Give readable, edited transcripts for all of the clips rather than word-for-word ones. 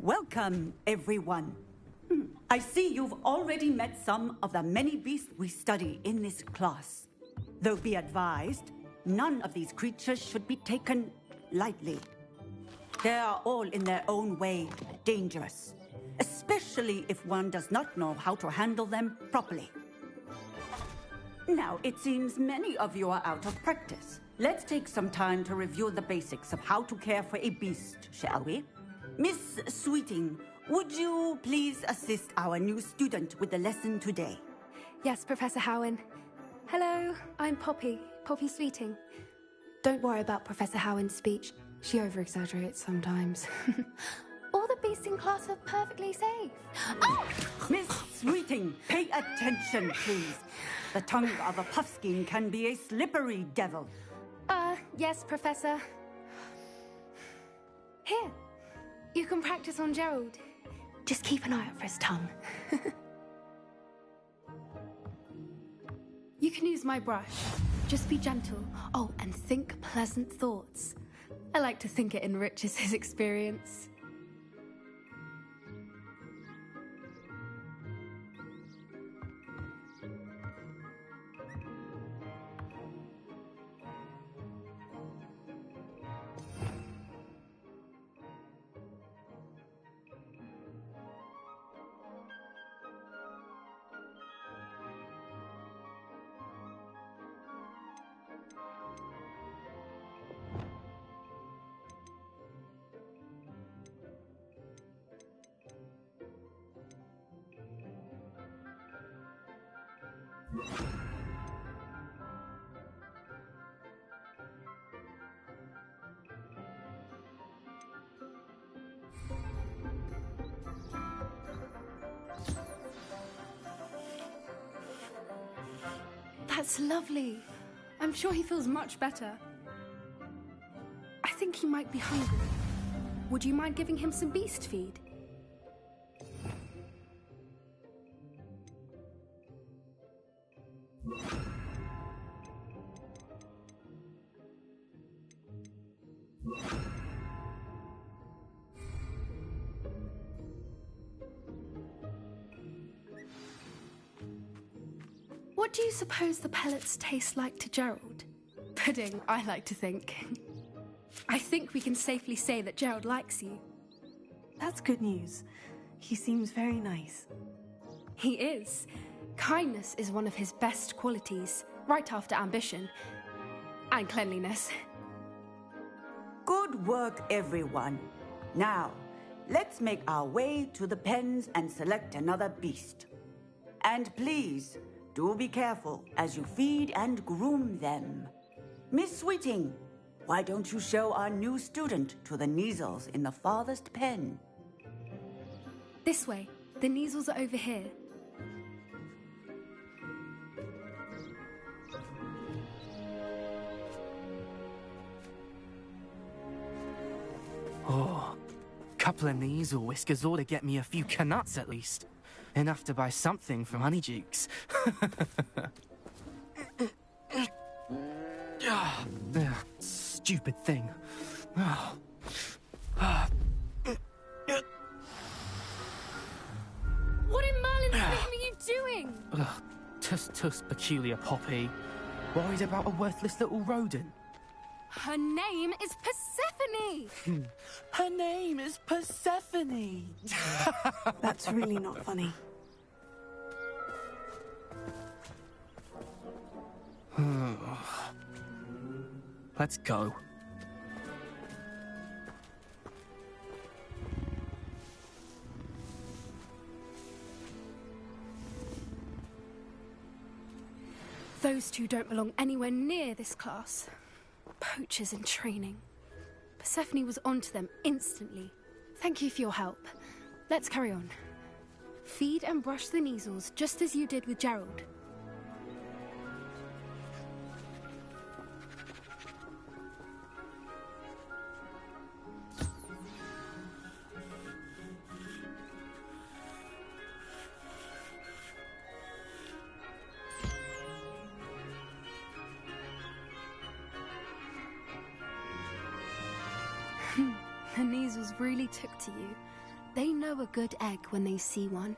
Welcome, everyone. I see you've already met some of the many beasts we study in this class. Though be advised, none of these creatures should be taken lightly. They are all in their own way dangerous, especially if one does not know how to handle them properly. Now, it seems many of you are out of practice. Let's take some time to review the basics of how to care for a beast, shall we? Miss Sweeting, would you please assist our new student with the lesson today? Yes, Professor Howen. Hello, I'm Poppy Sweeting. Don't worry about Professor Howen's speech. She over-exaggerates sometimes. All the beasts in class are perfectly safe. Oh! Miss Sweeting, pay attention, please. The tongue of a puffskein can be a slippery devil. Yes, Professor. Here, you can practice on Gerald. Just keep an eye out for his tongue. You can use my brush. Just be gentle. Oh, and think pleasant thoughts. I like to think it enriches his experience. That's lovely. I'm sure he feels much better. I think he might be hungry. Would you mind giving him some beast feed? What do you suppose the pellets taste like to Gerald? Pudding, I like to think. I think we can safely say that Gerald likes you. That's good news. He seems very nice. He is. Kindness is one of his best qualities, right after ambition. And cleanliness. Good work, everyone. Now, let's make our way to the pens and select another beast. And please, do be careful as you feed and groom them. Miss Sweeting, why don't you show our new student to the Neasels in the farthest pen? This way. The Neasels are over here. Oh, couple of Neasel whiskers ought to get me a few Canuts at least. Enough to buy something from Honeydukes. Stupid thing. What in Merlin's name are you doing? Tuss peculiar Poppy. Worried about a worthless little rodent. Her name is Persephone! Her name is Persephone! That's really not funny. Let's go. Those two don't belong anywhere near this class. Poachers in training. Persephone was onto them instantly. Thank you for your help. Let's carry on. Feed and brush the Neasels just as you did with Gerald. The Neasels really took to you. They know a good egg when they see one.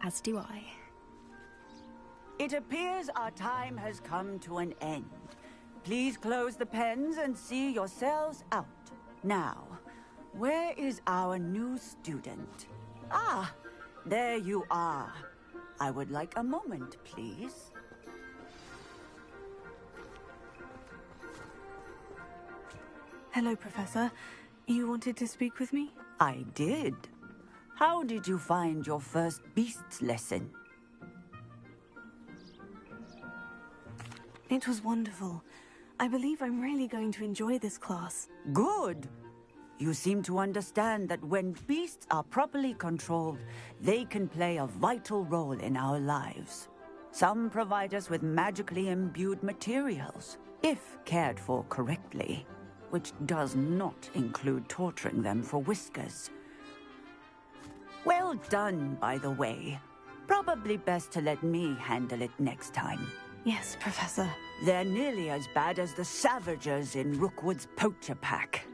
As do I. It appears our time has come to an end. Please close the pens and see yourselves out. Now, where is our new student? Ah, there you are. I would like a moment, please. Hello, Professor. You wanted to speak with me? I did. How did you find your first beasts lesson? It was wonderful. I believe I'm really going to enjoy this class. Good. You seem to understand that when beasts are properly controlled, they can play a vital role in our lives. Some provide us with magically imbued materials, if cared for correctly, which does not include torturing them for whiskers. Well done, by the way. Probably best to let me handle it next time. Yes, Professor. They're nearly as bad as the Savagers in Rookwood's poacher pack.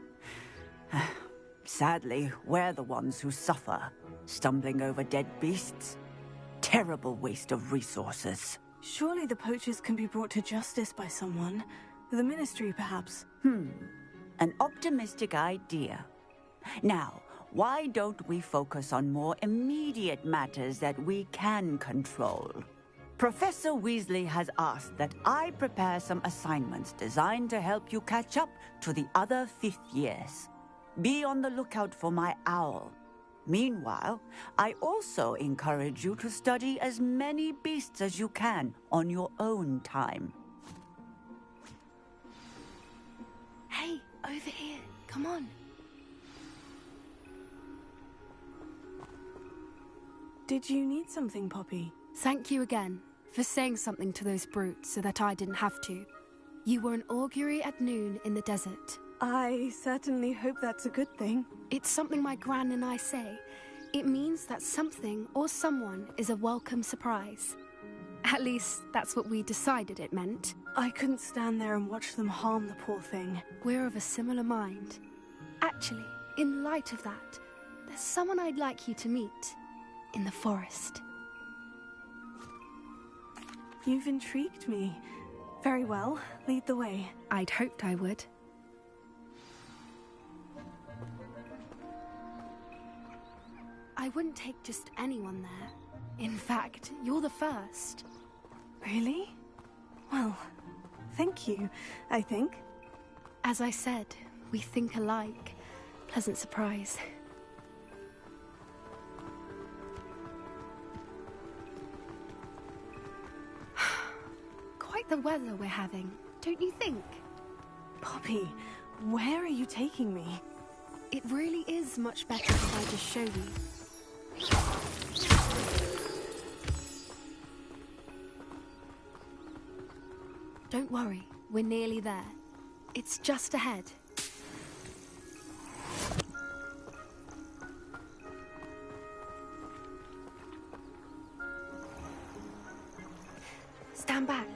Sadly, we're the ones who suffer, stumbling over dead beasts. Terrible waste of resources. Surely the poachers can be brought to justice by someone. The Ministry, perhaps. An optimistic idea. Now, why don't we focus on more immediate matters that we can control? Professor Weasley has asked that I prepare some assignments designed to help you catch up to the other 5th years. Be on the lookout for my owl. Meanwhile, I also encourage you to study as many beasts as you can on your own time. Hey, over here. Come on. Did you need something, Poppy? Thank you again for saying something to those brutes so that I didn't have to. You were an augury at noon in the desert. I certainly hope that's a good thing. It's something my gran and I say. It means that something or someone is a welcome surprise. At least, that's what we decided it meant. I couldn't stand there and watch them harm the poor thing. We're of a similar mind. Actually, in light of that, there's someone I'd like you to meet. In the forest. You've intrigued me. Very well, lead the way. I'd hoped I would. I wouldn't take just anyone there. In fact, you're the first. Really? Well, thank you, I think. As I said, we think alike. Pleasant surprise. Quite the weather we're having, don't you think? Poppy, where are you taking me? It really is much better if I just show you. Don't worry, we're nearly there. It's just ahead. Stand back.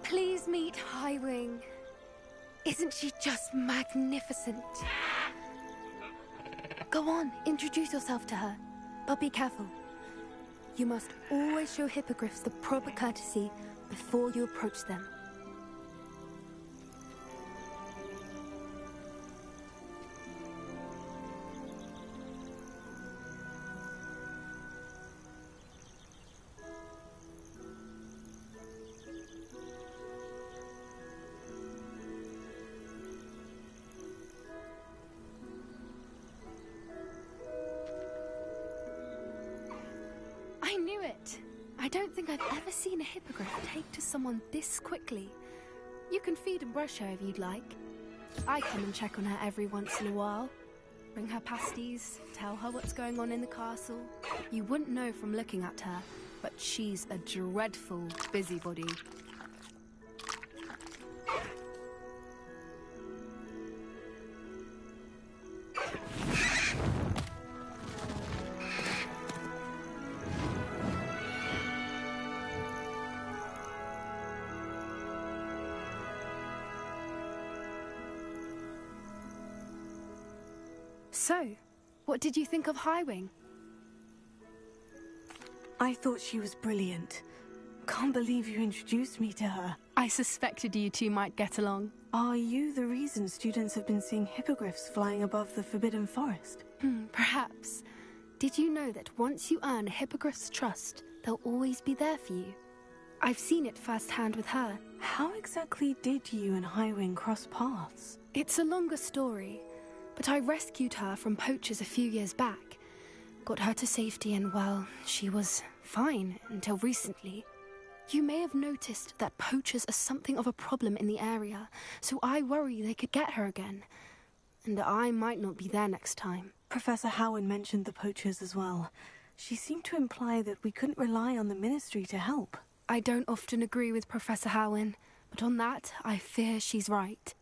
Please meet Highwing. Isn't she just magnificent? Go on, introduce yourself to her. But be careful. You must always show hippogriffs the proper courtesy before you approach them. I knew it! I don't think I've ever seen a hippogriff take to someone this quickly. You can feed and brush her if you'd like. I come and check on her every once in a while. Bring her pasties, tell her what's going on in the castle. You wouldn't know from looking at her, but she's a dreadful busybody. So, what did you think of Highwing? I thought she was brilliant. Can't believe you introduced me to her. I suspected you two might get along. Are you the reason students have been seeing hippogriffs flying above the Forbidden Forest? Perhaps. Did you know that once you earn a hippogriff's trust, they'll always be there for you? I've seen it firsthand with her. How exactly did you and Highwing cross paths? It's a longer story, but I rescued her from poachers a few years back. Got her to safety and, well, she was fine until recently. You may have noticed that poachers are something of a problem in the area, so I worry they could get her again. And I might not be there next time. Professor Howin mentioned the poachers as well. She seemed to imply that we couldn't rely on the Ministry to help. I don't often agree with Professor Howin, but on that, I fear she's right.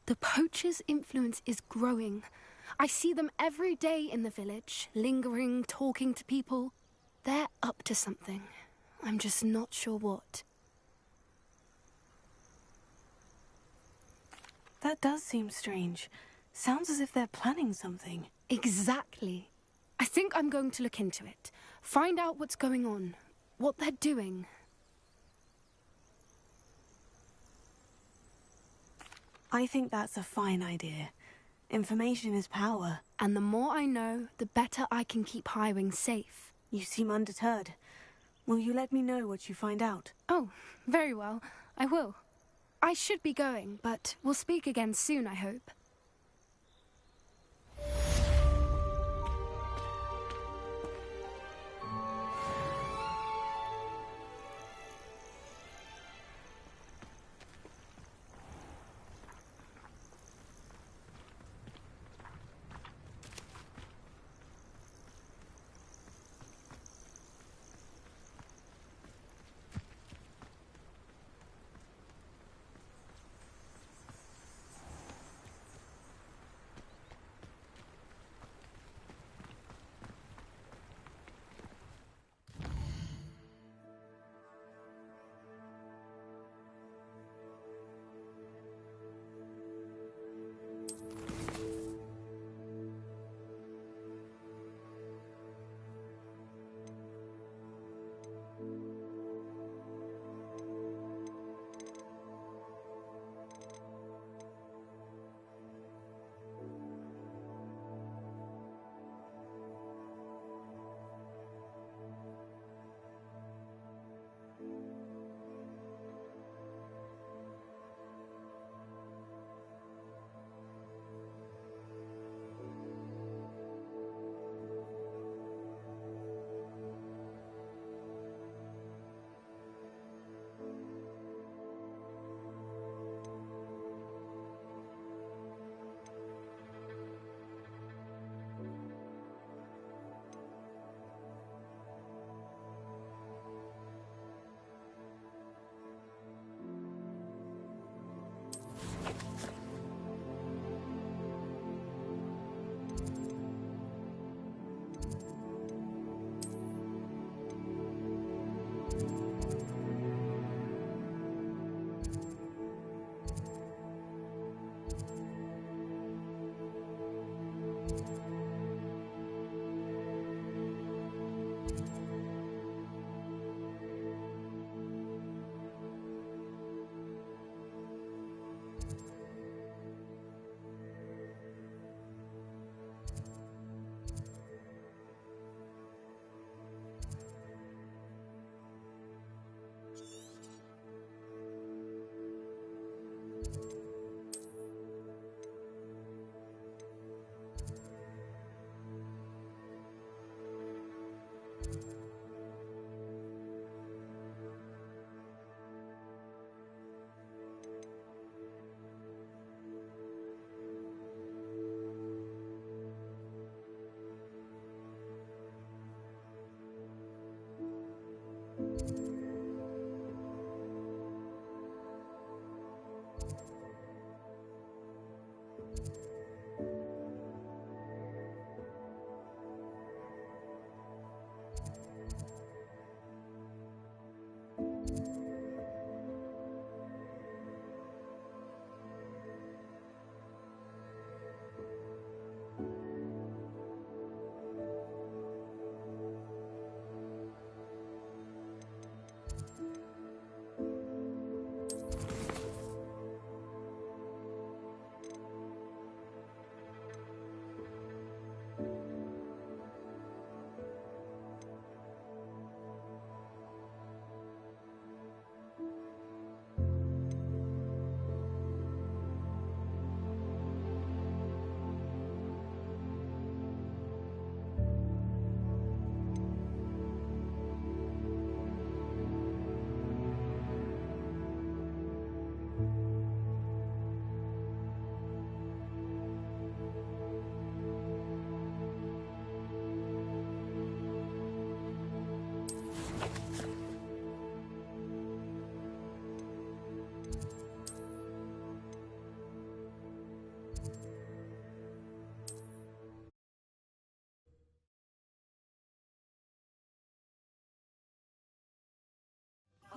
The poachers' influence is growing. I see them every day in the village, lingering, talking to people. They're up to something. I'm just not sure what. That does seem strange. Sounds as if they're planning something. Exactly. I think I'm going to look into it. Find out what's going on, what they're doing. I think that's a fine idea. Information is power. And the more I know, the better I can keep Highwing safe. You seem undeterred. Will you let me know what you find out? Oh, very well. I will. I should be going, but we'll speak again soon, I hope.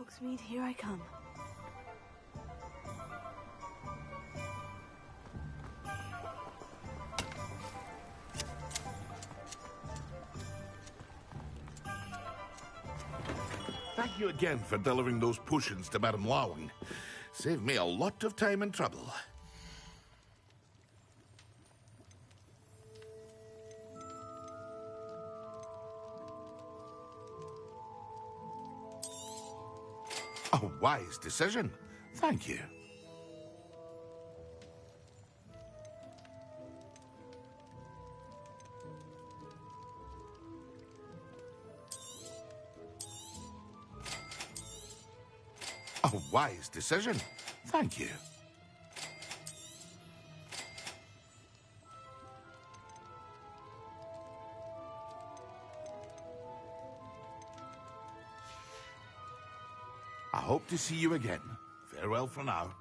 Hogsmeade, here I come. Thank you again for delivering those potions to Madame Lawing. Saved me a lot of time and trouble. A wise decision. Thank you. A wise decision. Thank you. I hope to see you again. Farewell for now.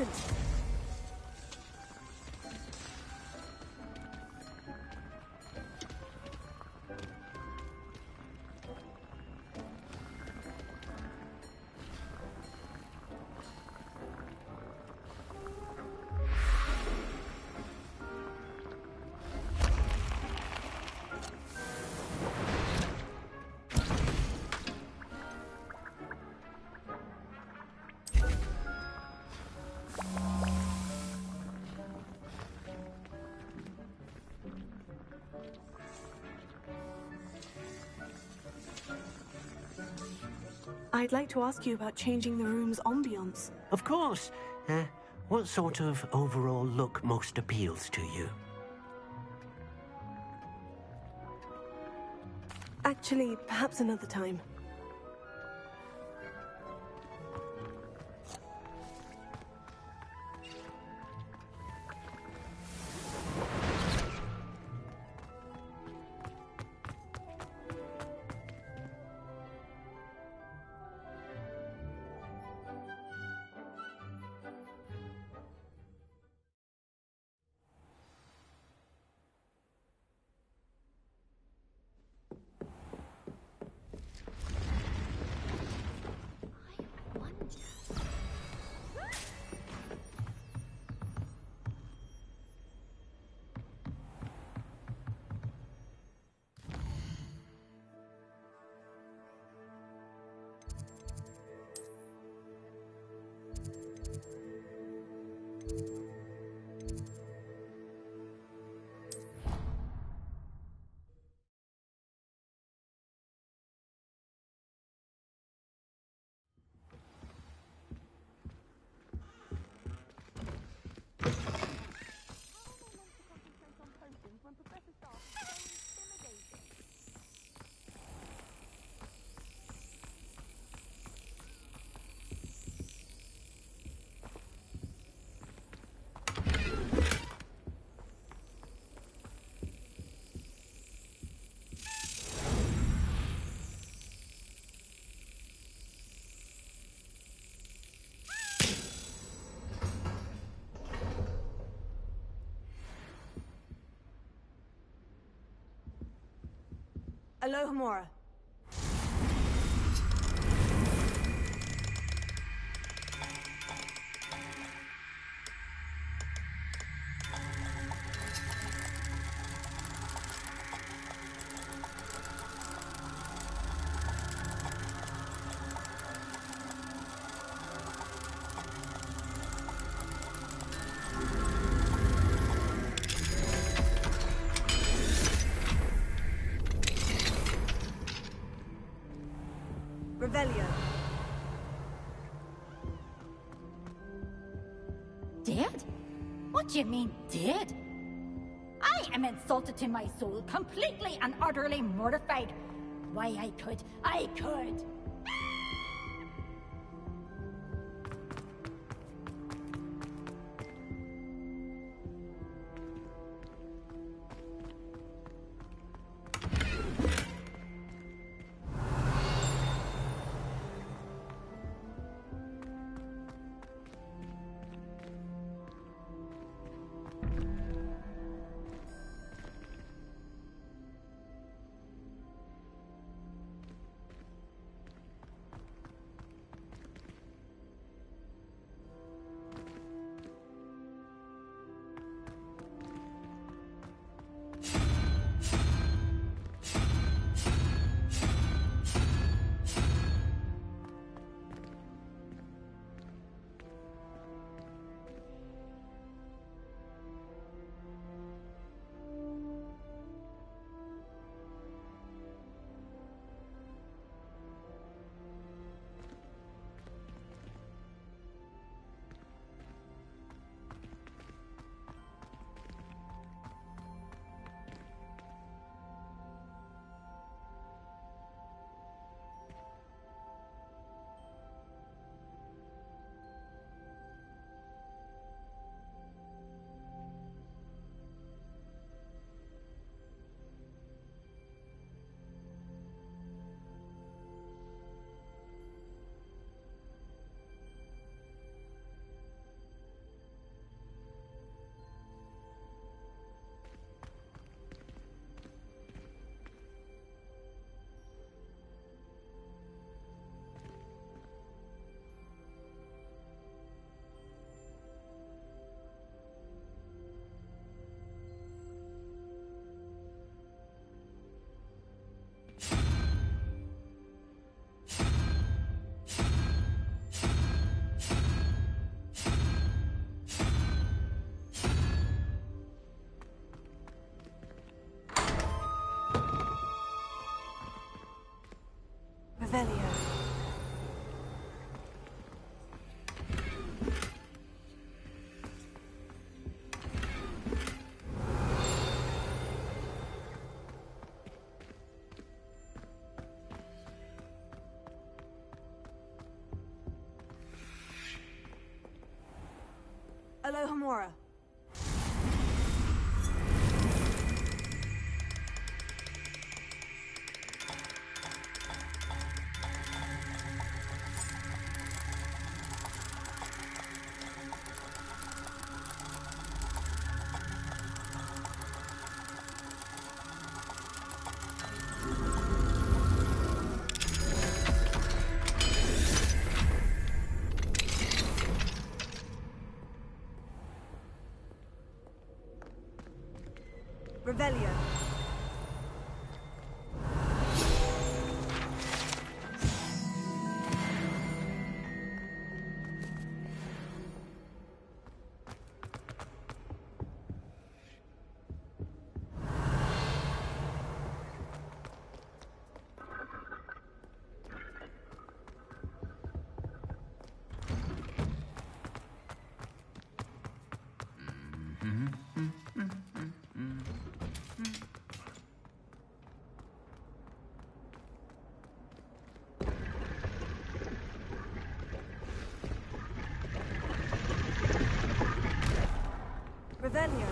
moment. I'd like to ask you about changing the room's ambience. Of course. What sort of overall look most appeals to you? Actually, perhaps another time. Alohomora. Revelio. Dead? What do you mean, dead? I am insulted to my soul, completely and utterly mortified. Why, I could. Alohomora. Revelio. Revelio.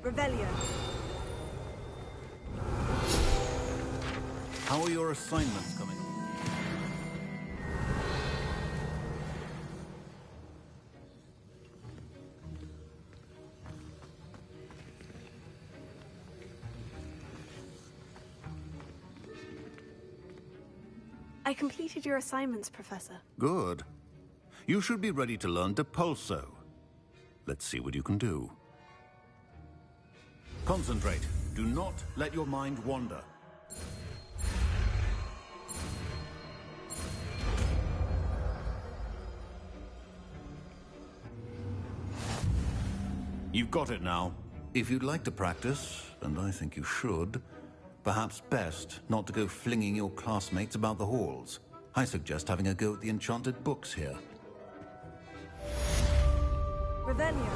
Revelio. How are your assignments coming along? I completed your assignments, Professor. Good. You should be ready to learn Depulso. Let's see what you can do. Concentrate. Do not let your mind wander. You've got it now. If you'd like to practice, and I think you should, perhaps best not to go flinging your classmates about the halls. I suggest having a go at the enchanted books here. Revelio.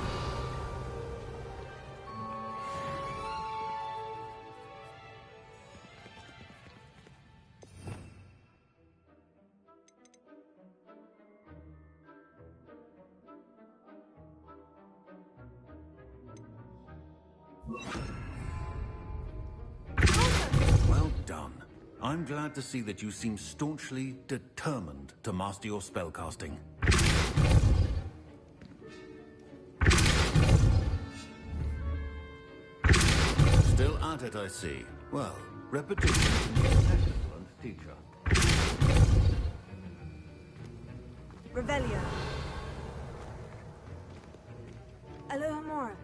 Well done. I'm glad to see that you seem staunchly determined to master your spellcasting. Still at it, I see. Well, repetition can be an excellent teacher. Revelio. Alohomora.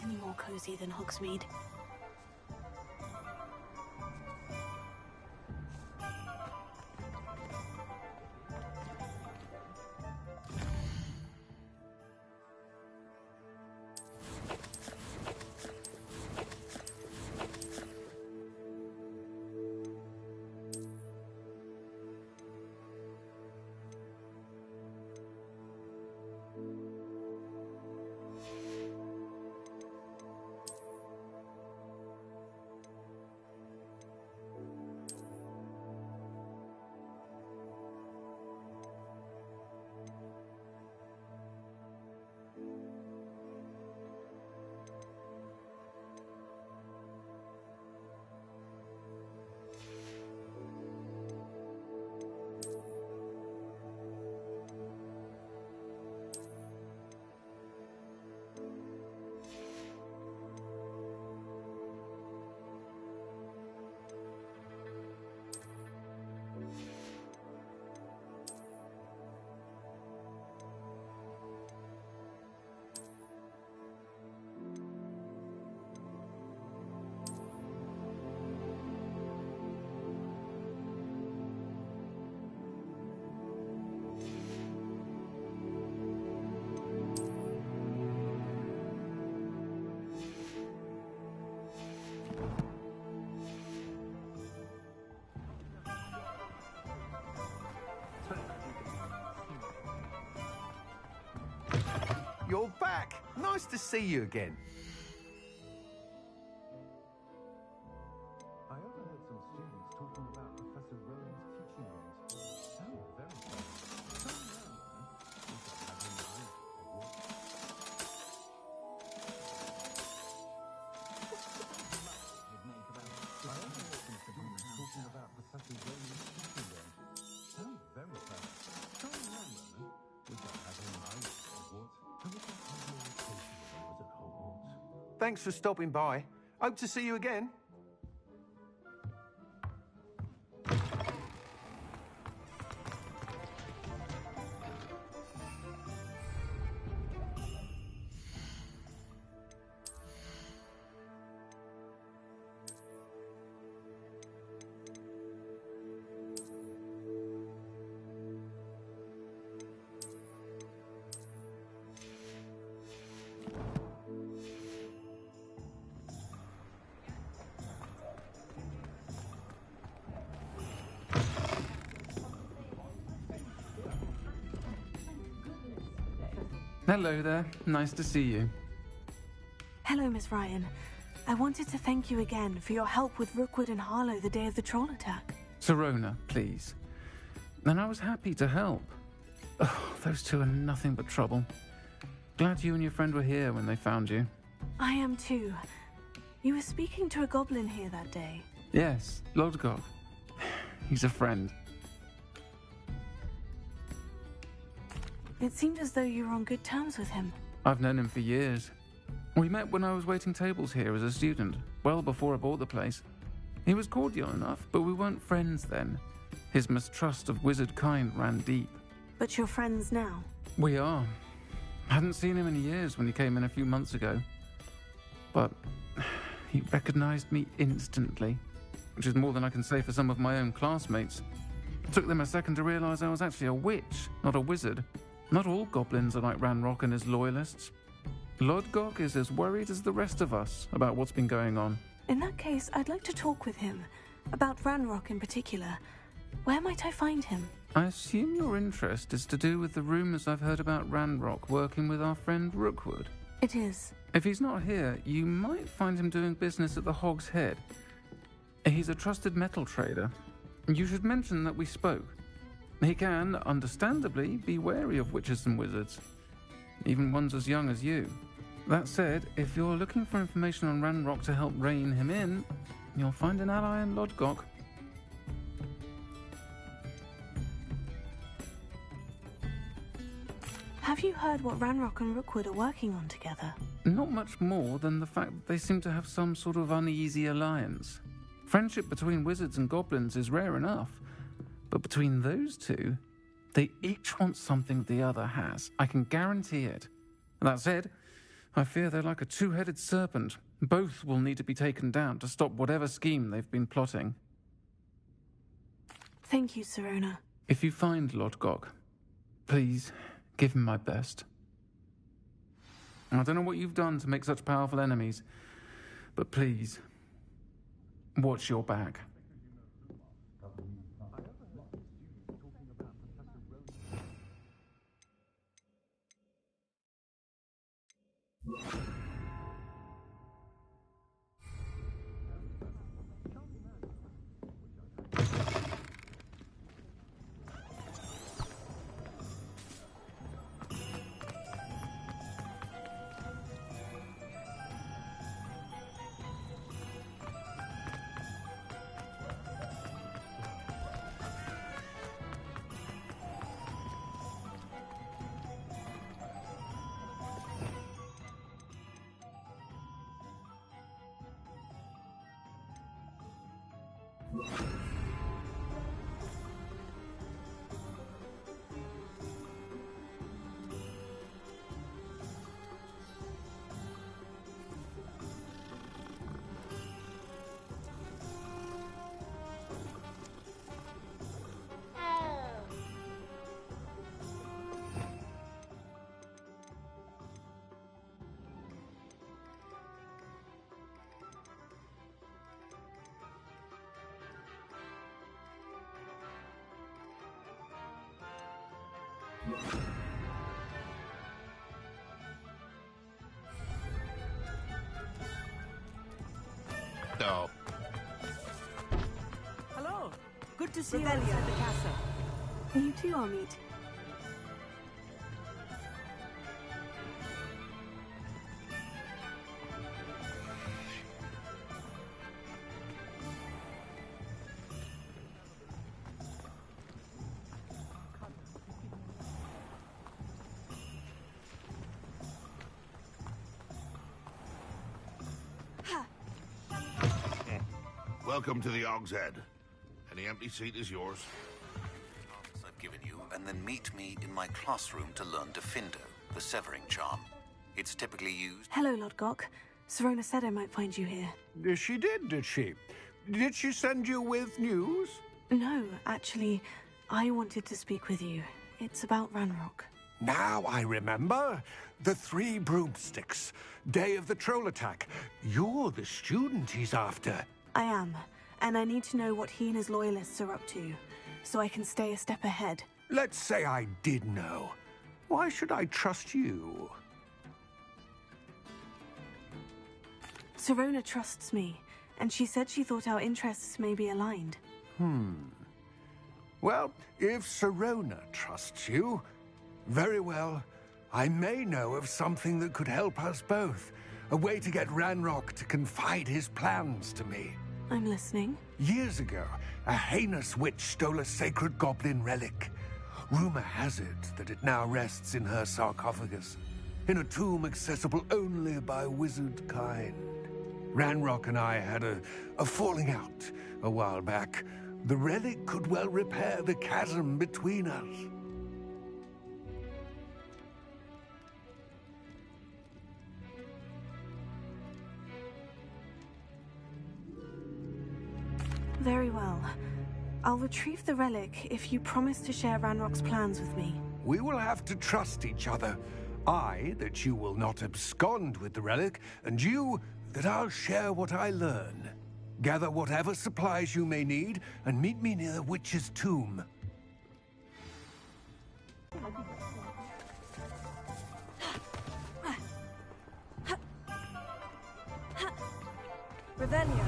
any more cozy than Hogsmeade. You're back! Nice to see you again. I overheard some students talking about Professor Rowan's teaching rooms. Oh, very clever. Thanks for stopping by. Hope to see you again. Hello there. Nice to see you. Hello, Miss Ryan. I wanted to thank you again for your help with Rookwood and Harlow the day of the troll attack. Serona, please. And I was happy to help. Oh, those two are nothing but trouble. Glad you and your friend were here when they found you. I am too. You were speaking to a goblin here that day. Yes, Lodgok. He's a friend. It seemed as though you were on good terms with him. I've known him for years. We met when I was waiting tables here as a student, well before I bought the place. He was cordial enough, but we weren't friends then. His mistrust of wizard kind ran deep. But you're friends now? We are. Hadn't seen him in years when he came in a few months ago. But he recognized me instantly, which is more than I can say for some of my own classmates. It took them a second to realize I was actually a witch, not a wizard. Not all goblins are like Ranrock and his loyalists. Lodgok is as worried as the rest of us about what's been going on. In that case, I'd like to talk with him. About Ranrock in particular. Where might I find him? I assume your interest is to do with the rumors I've heard about Ranrock working with our friend Rookwood. It is. If he's not here, you might find him doing business at the Hog's Head. He's a trusted metal trader. You should mention that we spoke. He can, understandably, be wary of witches and wizards, even ones as young as you. That said, if you're looking for information on Ranrock to help rein him in, you'll find an ally in Lodgok. Have you heard what Ranrock and Rookwood are working on together? Not much more than the fact that they seem to have some sort of uneasy alliance. Friendship between wizards and goblins is rare enough. But between those two, they each want something the other has. I can guarantee it. That said, I fear they're like a two-headed serpent. Both will need to be taken down to stop whatever scheme they've been plotting. Thank you, Sirona. If you find Lord Gog, please give him my best. I don't know what you've done to make such powerful enemies, but please, watch your back. No. Hello. Good to see you outside the castle. You too, Amit. Welcome to the Og's Head. Any empty seat is yours. I've given you, and then meet me in my classroom to learn Defindo, the severing charm. It's typically used... Hello, Lord Gok. Sirona said I might find you here. She did she? Did she send you with news? No, actually, I wanted to speak with you. It's about Ranrock. Now I remember. The 3 broomsticks. Day of the troll attack. You're the student he's after. I am, and I need to know what he and his loyalists are up to, so I can stay a step ahead. Let's say I did know. Why should I trust you? Sirona trusts me, and she said she thought our interests may be aligned. Well, if Sirona trusts you, very well. I may know of something that could help us both. A way to get Ranrock to confide his plans to me. I'm listening. Years ago, a heinous witch stole a sacred goblin relic. Rumor has it that it now rests in her sarcophagus, in a tomb accessible only by wizard kind. Ranrock and I had a falling out a while back. The relic could well repair the chasm between us. Very well. I'll retrieve the relic if you promise to share Ranrock's plans with me. We will have to trust each other. I, that you will not abscond with the relic, and you, that I'll share what I learn. Gather whatever supplies you may need, and meet me near the witch's tomb. Revelio.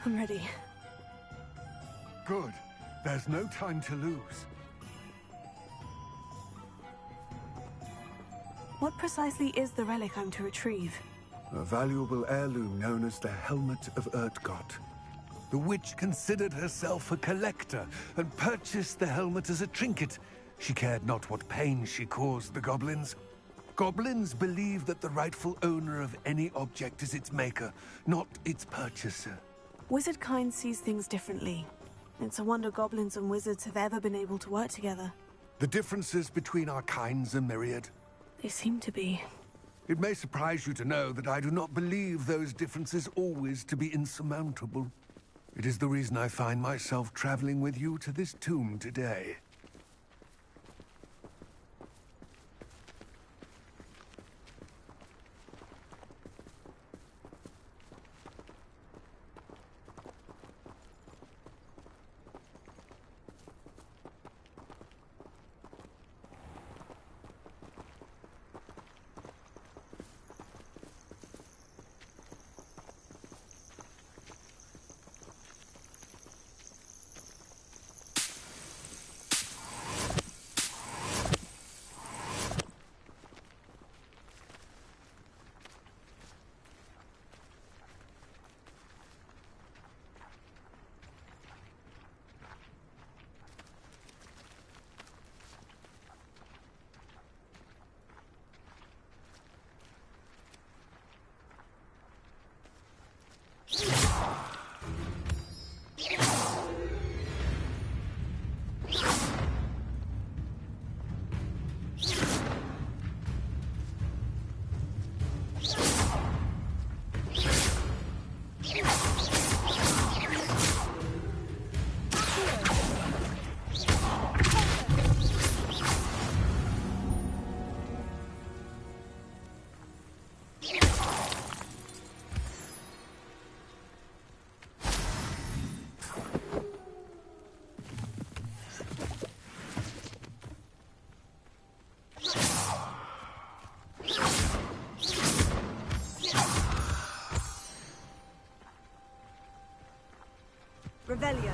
I'm ready. Good. There's no time to lose. What precisely is the relic I'm to retrieve? A valuable heirloom known as the Helmet of Urtkot. The witch considered herself a collector and purchased the helmet as a trinket. She cared not what pain she caused the goblins. Goblins believe that the rightful owner of any object is its maker, not its purchaser. Wizard kind sees things differently. It's a wonder goblins and wizards have ever been able to work together. The differences between our kinds are myriad. They seem to be. It may surprise you to know that I do not believe those differences always to be insurmountable. It is the reason I find myself traveling with you to this tomb today. Revelio.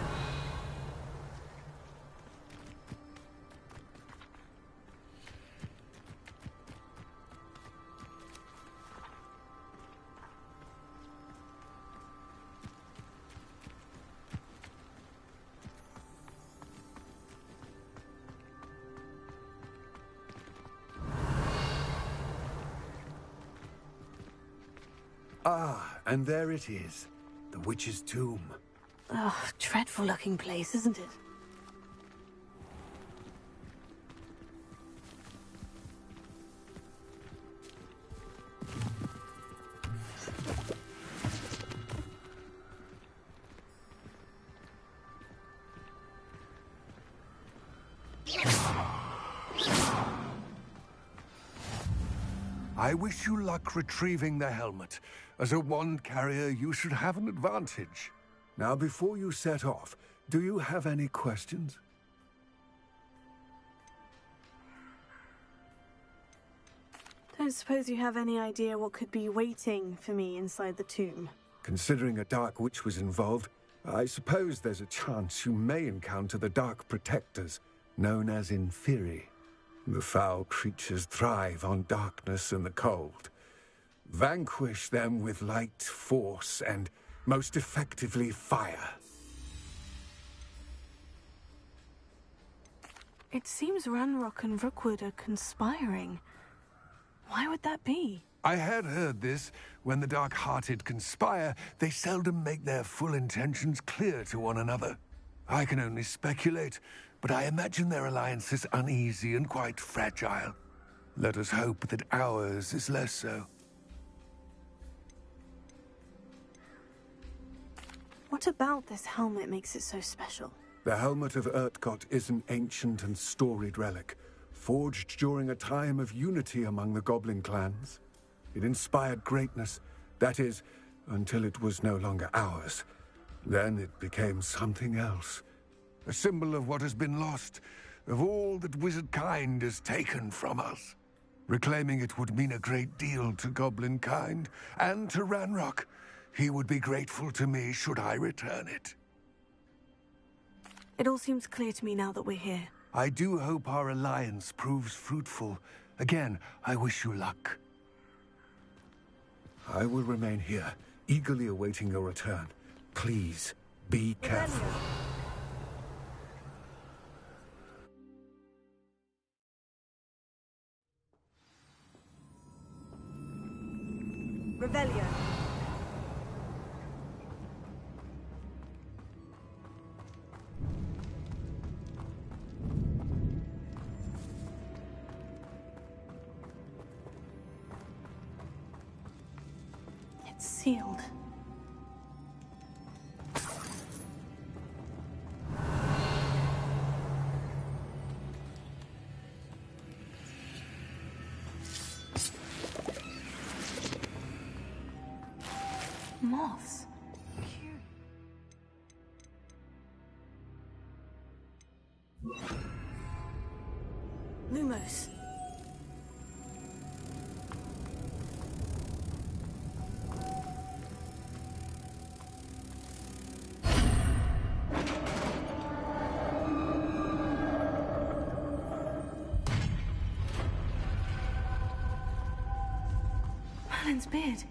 Ah, and there it is. The witch's tomb. Oh, dreadful looking place, isn't it? I wish you luck retrieving the helmet. As a wand carrier, you should have an advantage. Now, before you set off, do you have any questions? Don't suppose you have any idea what could be waiting for me inside the tomb? Considering a Dark Witch was involved, I suppose there's a chance you may encounter the Dark Protectors, known as Inferi. The foul creatures thrive on darkness and the cold. Vanquish them with light, force, and most effectively fire. It seems Ranrock and Rookwood are conspiring. Why would that be? I had heard this. When the dark-hearted conspire, they seldom make their full intentions clear to one another. I can only speculate, but I imagine their alliance is uneasy and quite fragile. Let us hope that ours is less so. What about this helmet makes it so special? The Helmet of Urtkot is an ancient and storied relic, forged during a time of unity among the goblin clans. It inspired greatness, that is, until it was no longer ours. Then it became something else. A symbol of what has been lost, of all that wizard kind has taken from us. Reclaiming it would mean a great deal to goblin kind, and to Ranrock. He would be grateful to me should I return it. It all seems clear to me now that we're here. I do hope our alliance proves fruitful, Again, I wish you luck. I will remain here, eagerly awaiting your return. Please, be careful. Revelio. It's sealed. Moths. Lumos. Merlin's beard.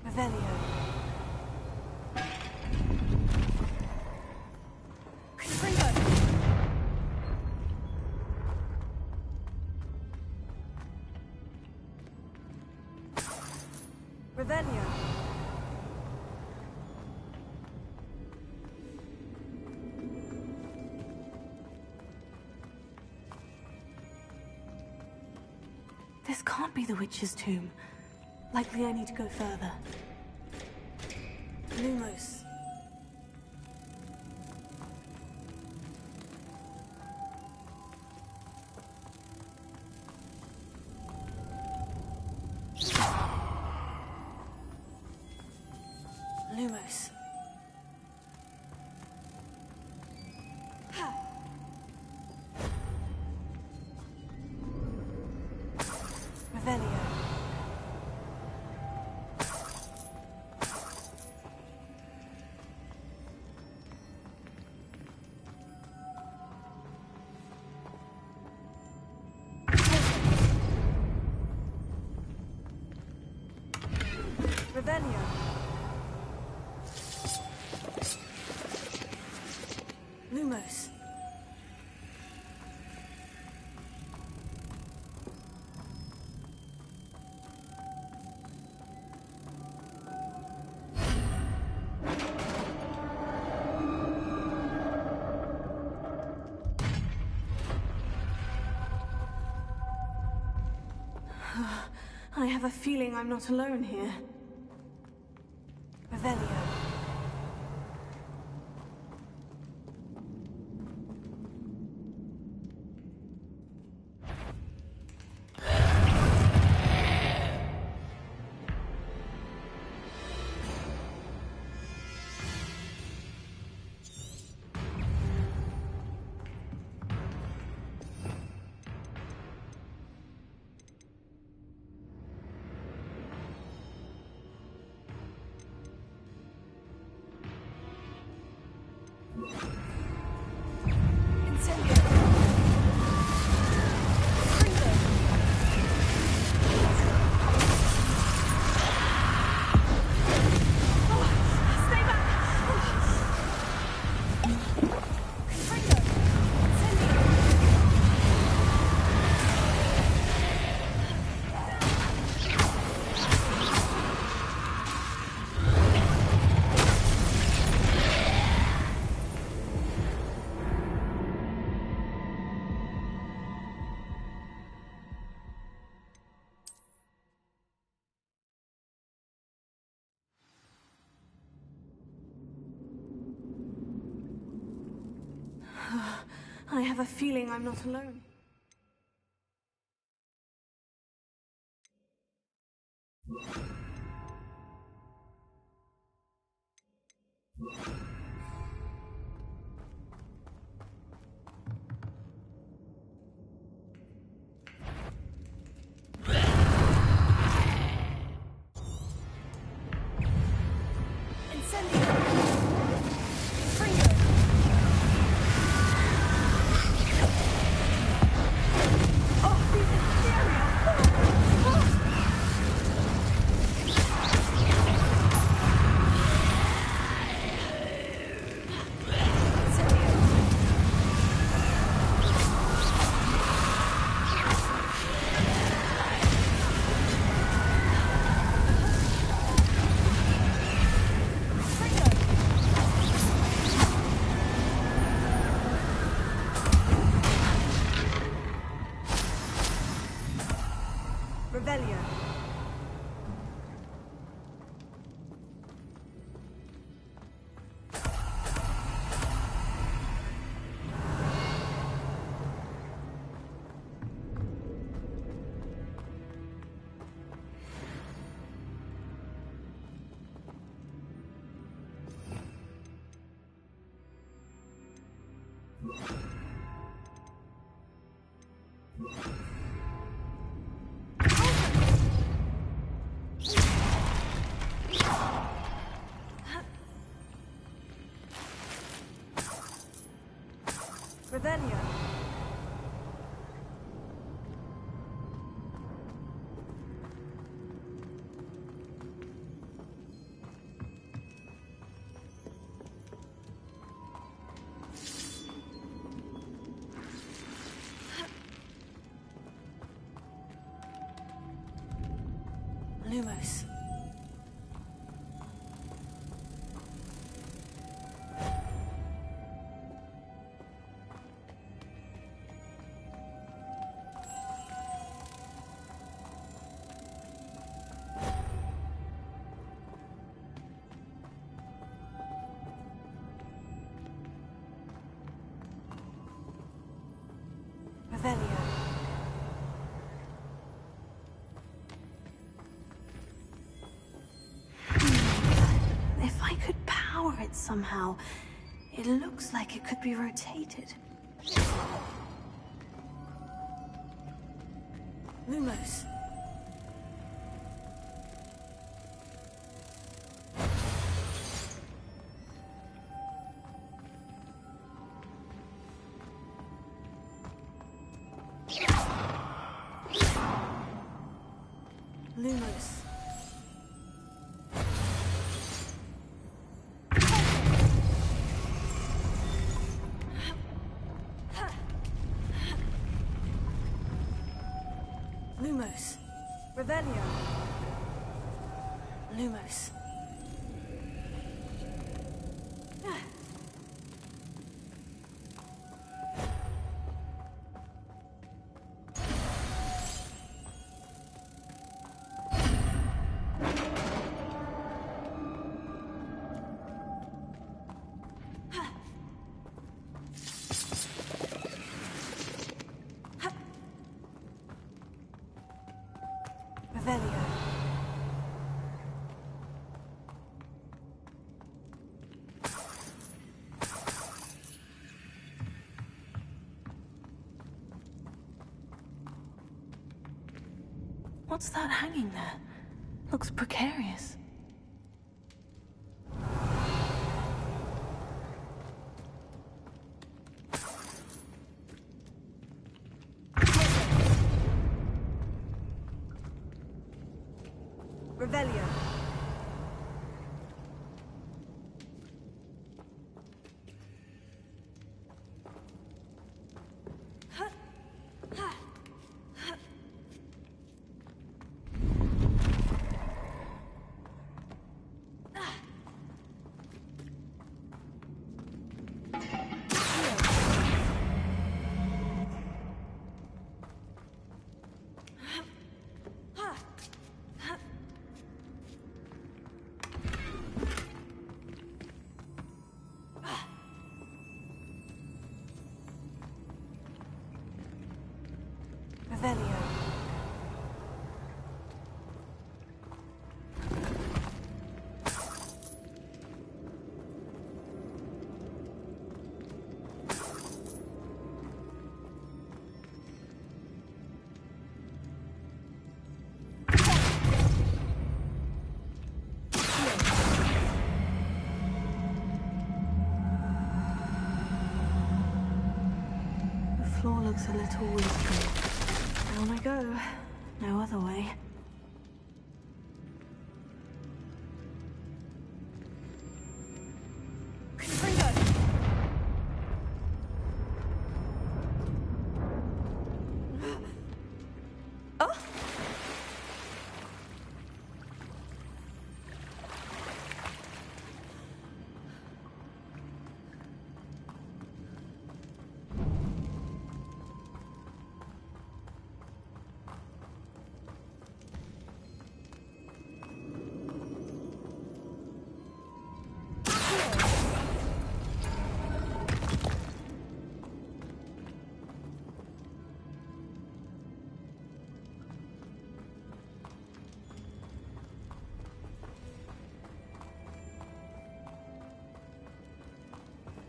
Revelio. Revelio. This can't be the witch's tomb. Likely I need to go further. Lumos. Lumos. Revelio. Revelio. Lumos. I have a feeling I'm not alone here. Revelio. I have a feeling I'm not alone. Incendio! Fringo! Revelio. Lumos. Revelio. If I could power it somehow, it looks like it could be rotated. Lumos. Lumos. Lumos. Revelio. Lumos. Revelio. What's that hanging there? Looks precarious. Revelio. Revelio. The floor looks a little weak. Down I go. No other way.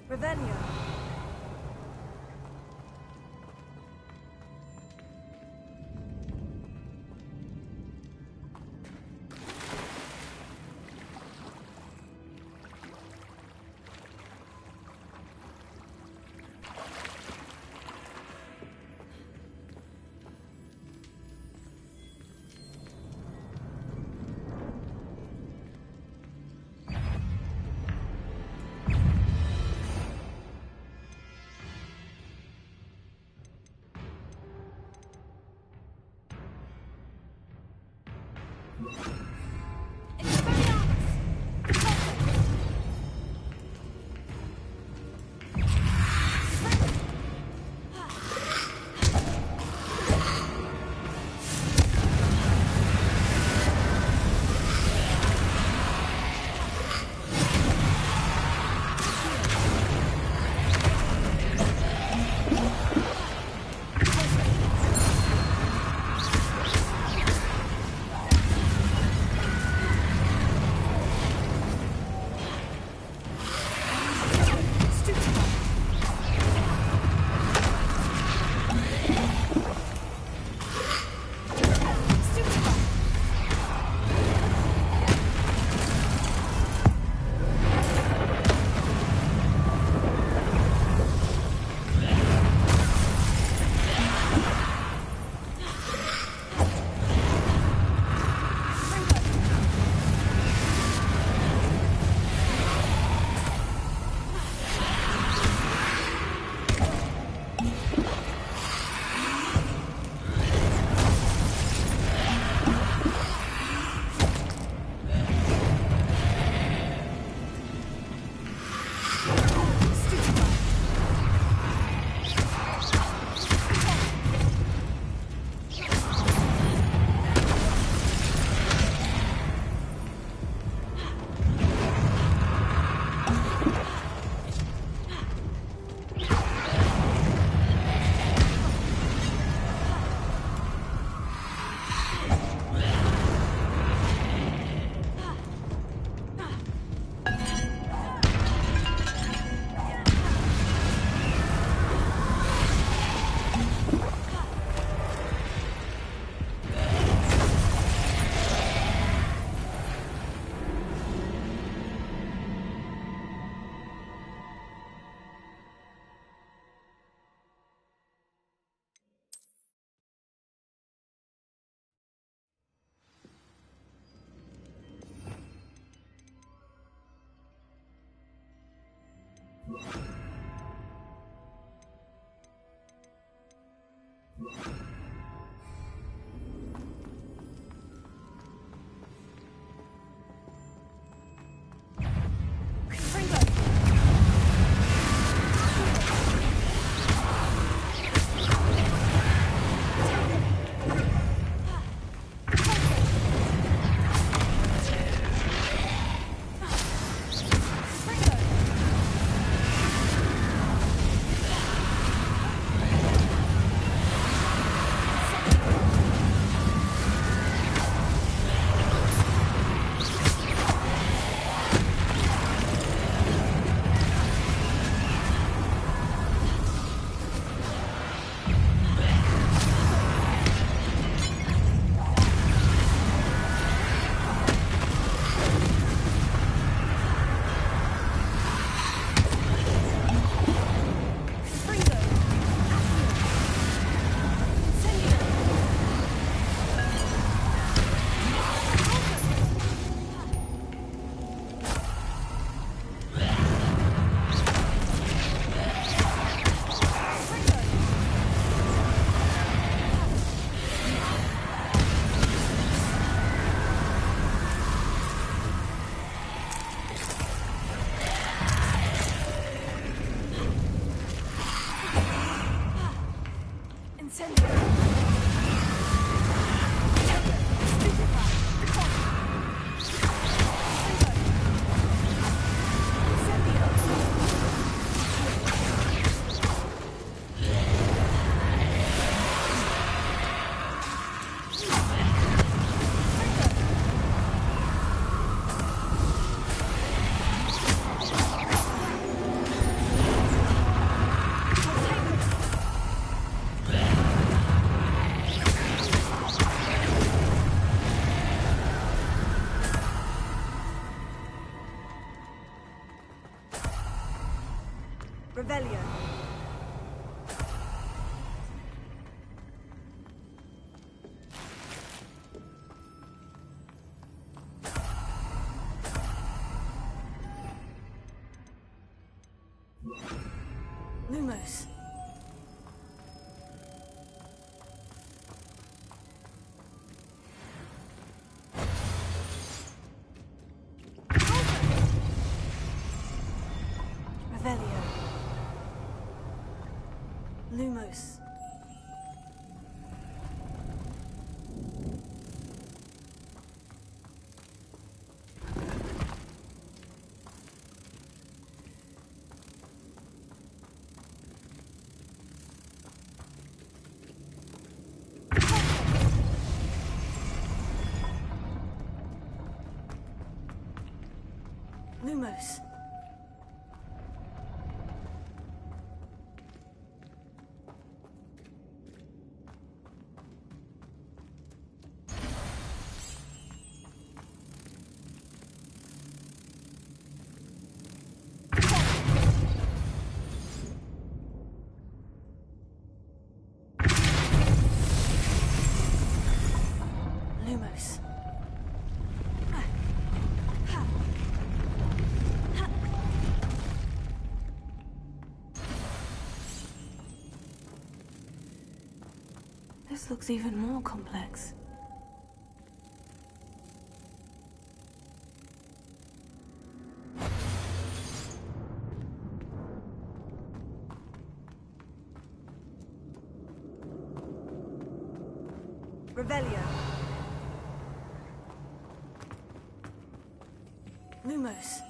Revelio. Revelio. Lumos. Lumos. Lumos. Lumos. This looks even more complex. Revelio. Lumos.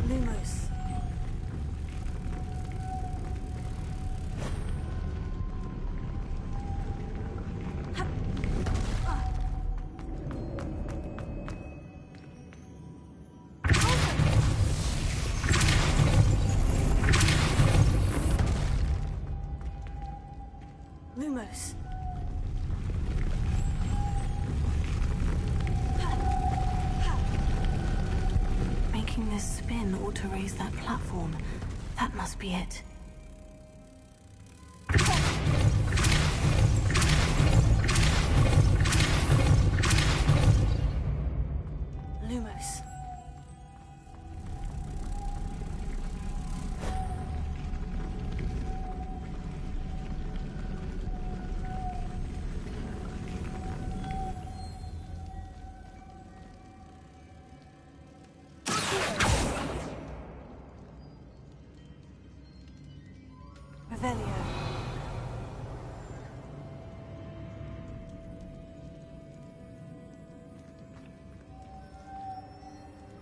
Lumos. Lumos. Making this spin ought to raise that platform. That must be it. Lumos. Revelio.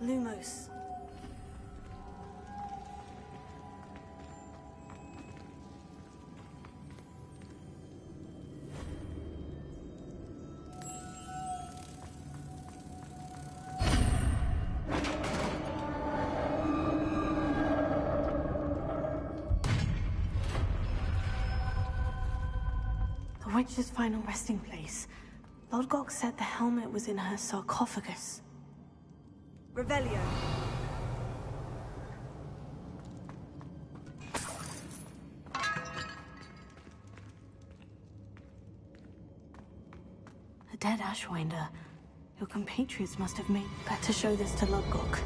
Lumos. The witch's final resting place. Lodgok said the helmet was in her sarcophagus. Revelio. A dead Ashwinder. Your compatriots must have made better show this to Lodgok.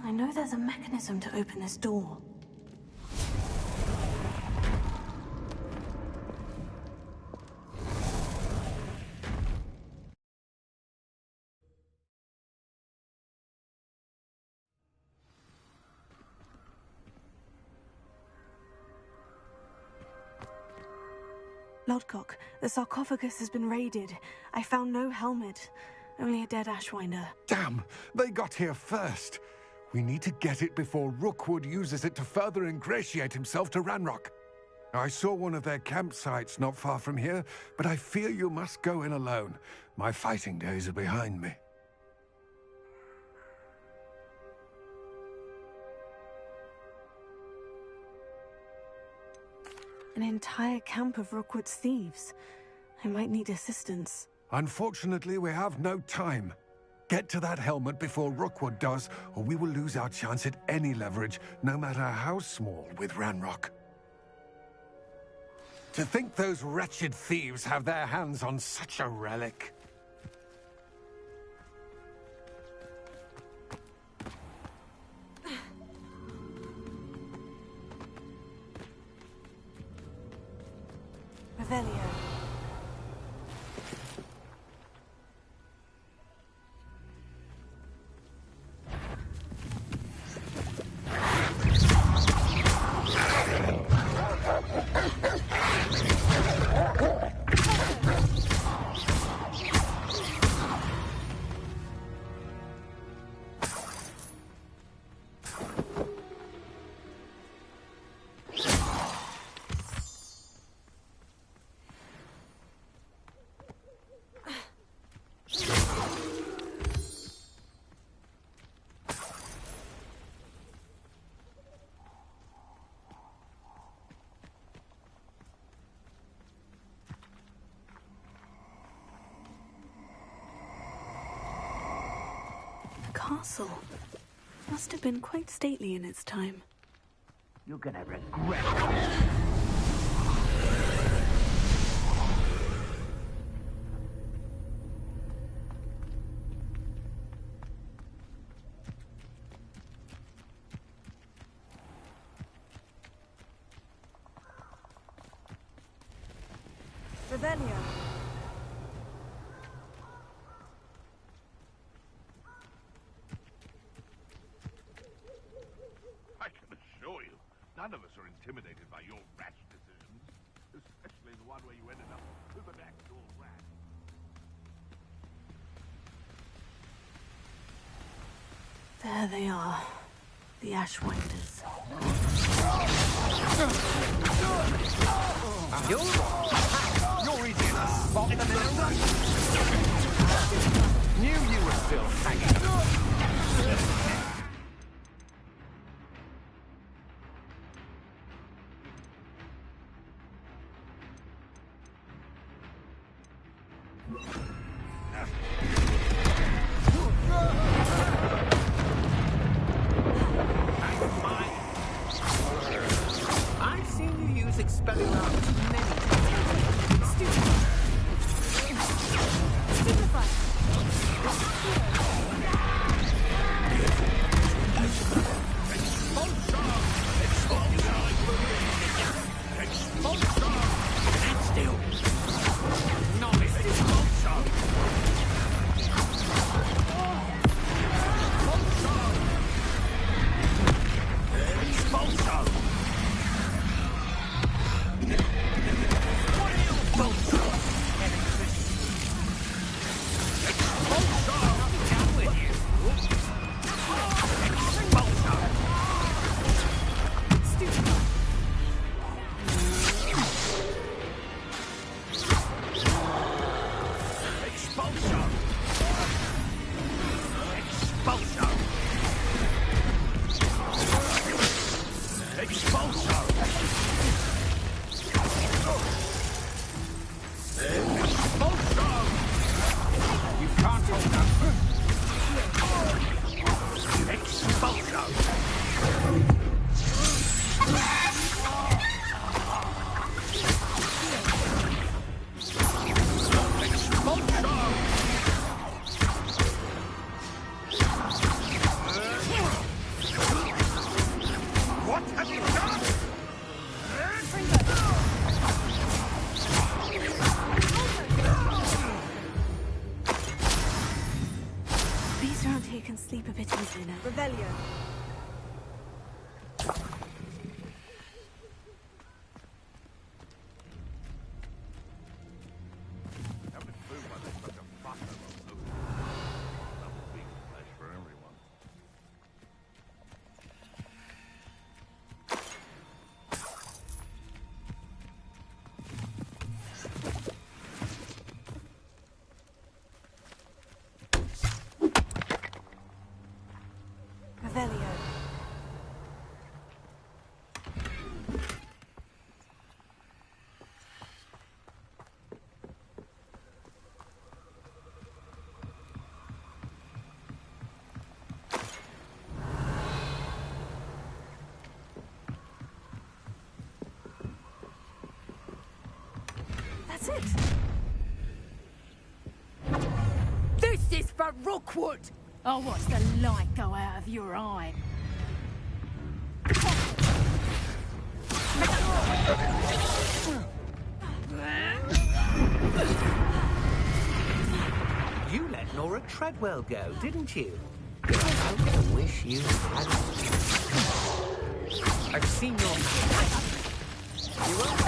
I know there's a mechanism to open this door. Lodgok, the sarcophagus has been raided. I found no helmet, only a dead Ashwinder. Damn! They got here first. We need to get it before Rookwood uses it to further ingratiate himself to Ranrock. I saw one of their campsites not far from here, but I fear you must go in alone. My fighting days are behind me. An entire camp of Rookwood's thieves. I might need assistance. Unfortunately, we have no time. Get to that helmet before Rookwood does, or we will lose our chance at any leverage, no matter how small, with Ranrock. To think those wretched thieves have their hands on such a relic. Revelio. Castle. Must have been quite stately in its time. You're gonna regret it. Revelio. None of us are intimidated by your rash decisions, especially the one where you ended up with an actual rat. There they are, the Ashwinders. You're eating a spot in the middle. Knew you were still hanging. I've seen you use expelling out many times. Stupefy. Can sleep a bit easier now. Revelio. Revelio. That's it. This is for Rookwood! I'll watch the light go out of your eye. You let Nora Treadwell go, didn't you? I wish you hadn't. I've seen your man. You won't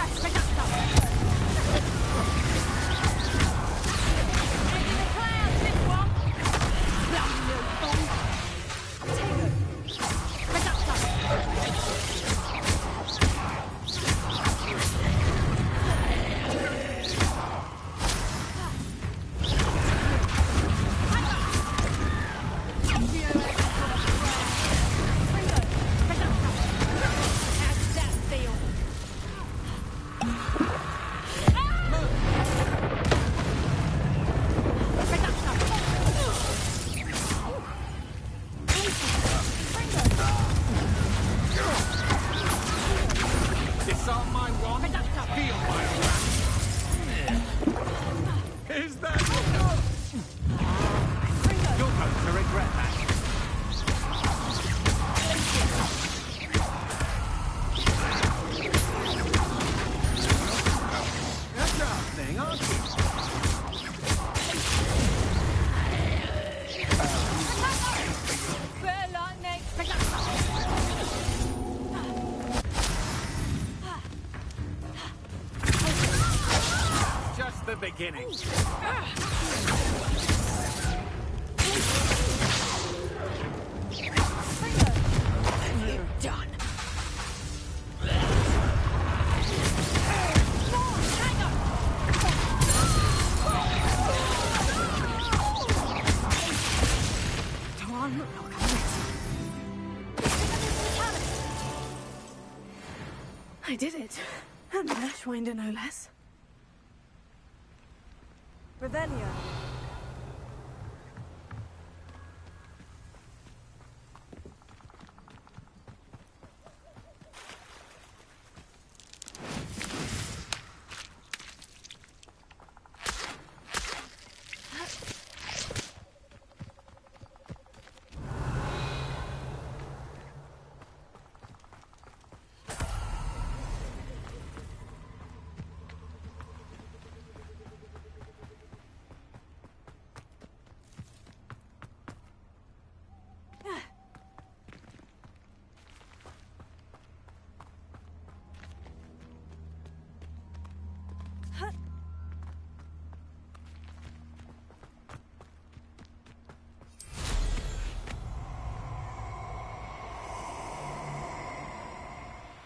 beginning. You're done. Do I look like I'm ready? I did it. And Ashwinder, no less. Revelio.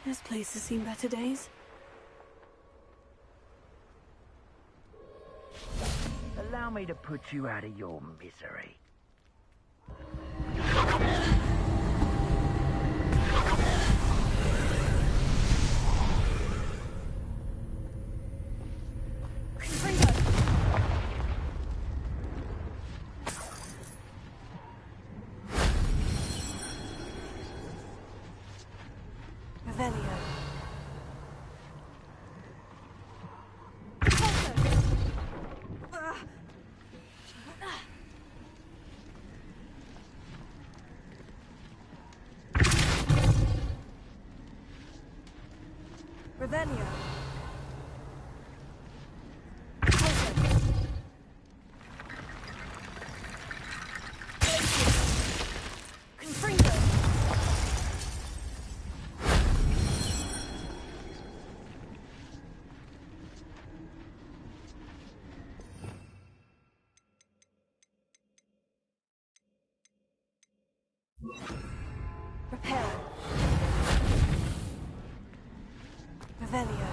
This place has seen better days. Allow me to put you out of your misery. Revelio. Revelio. Confringo. Repair. Revelio.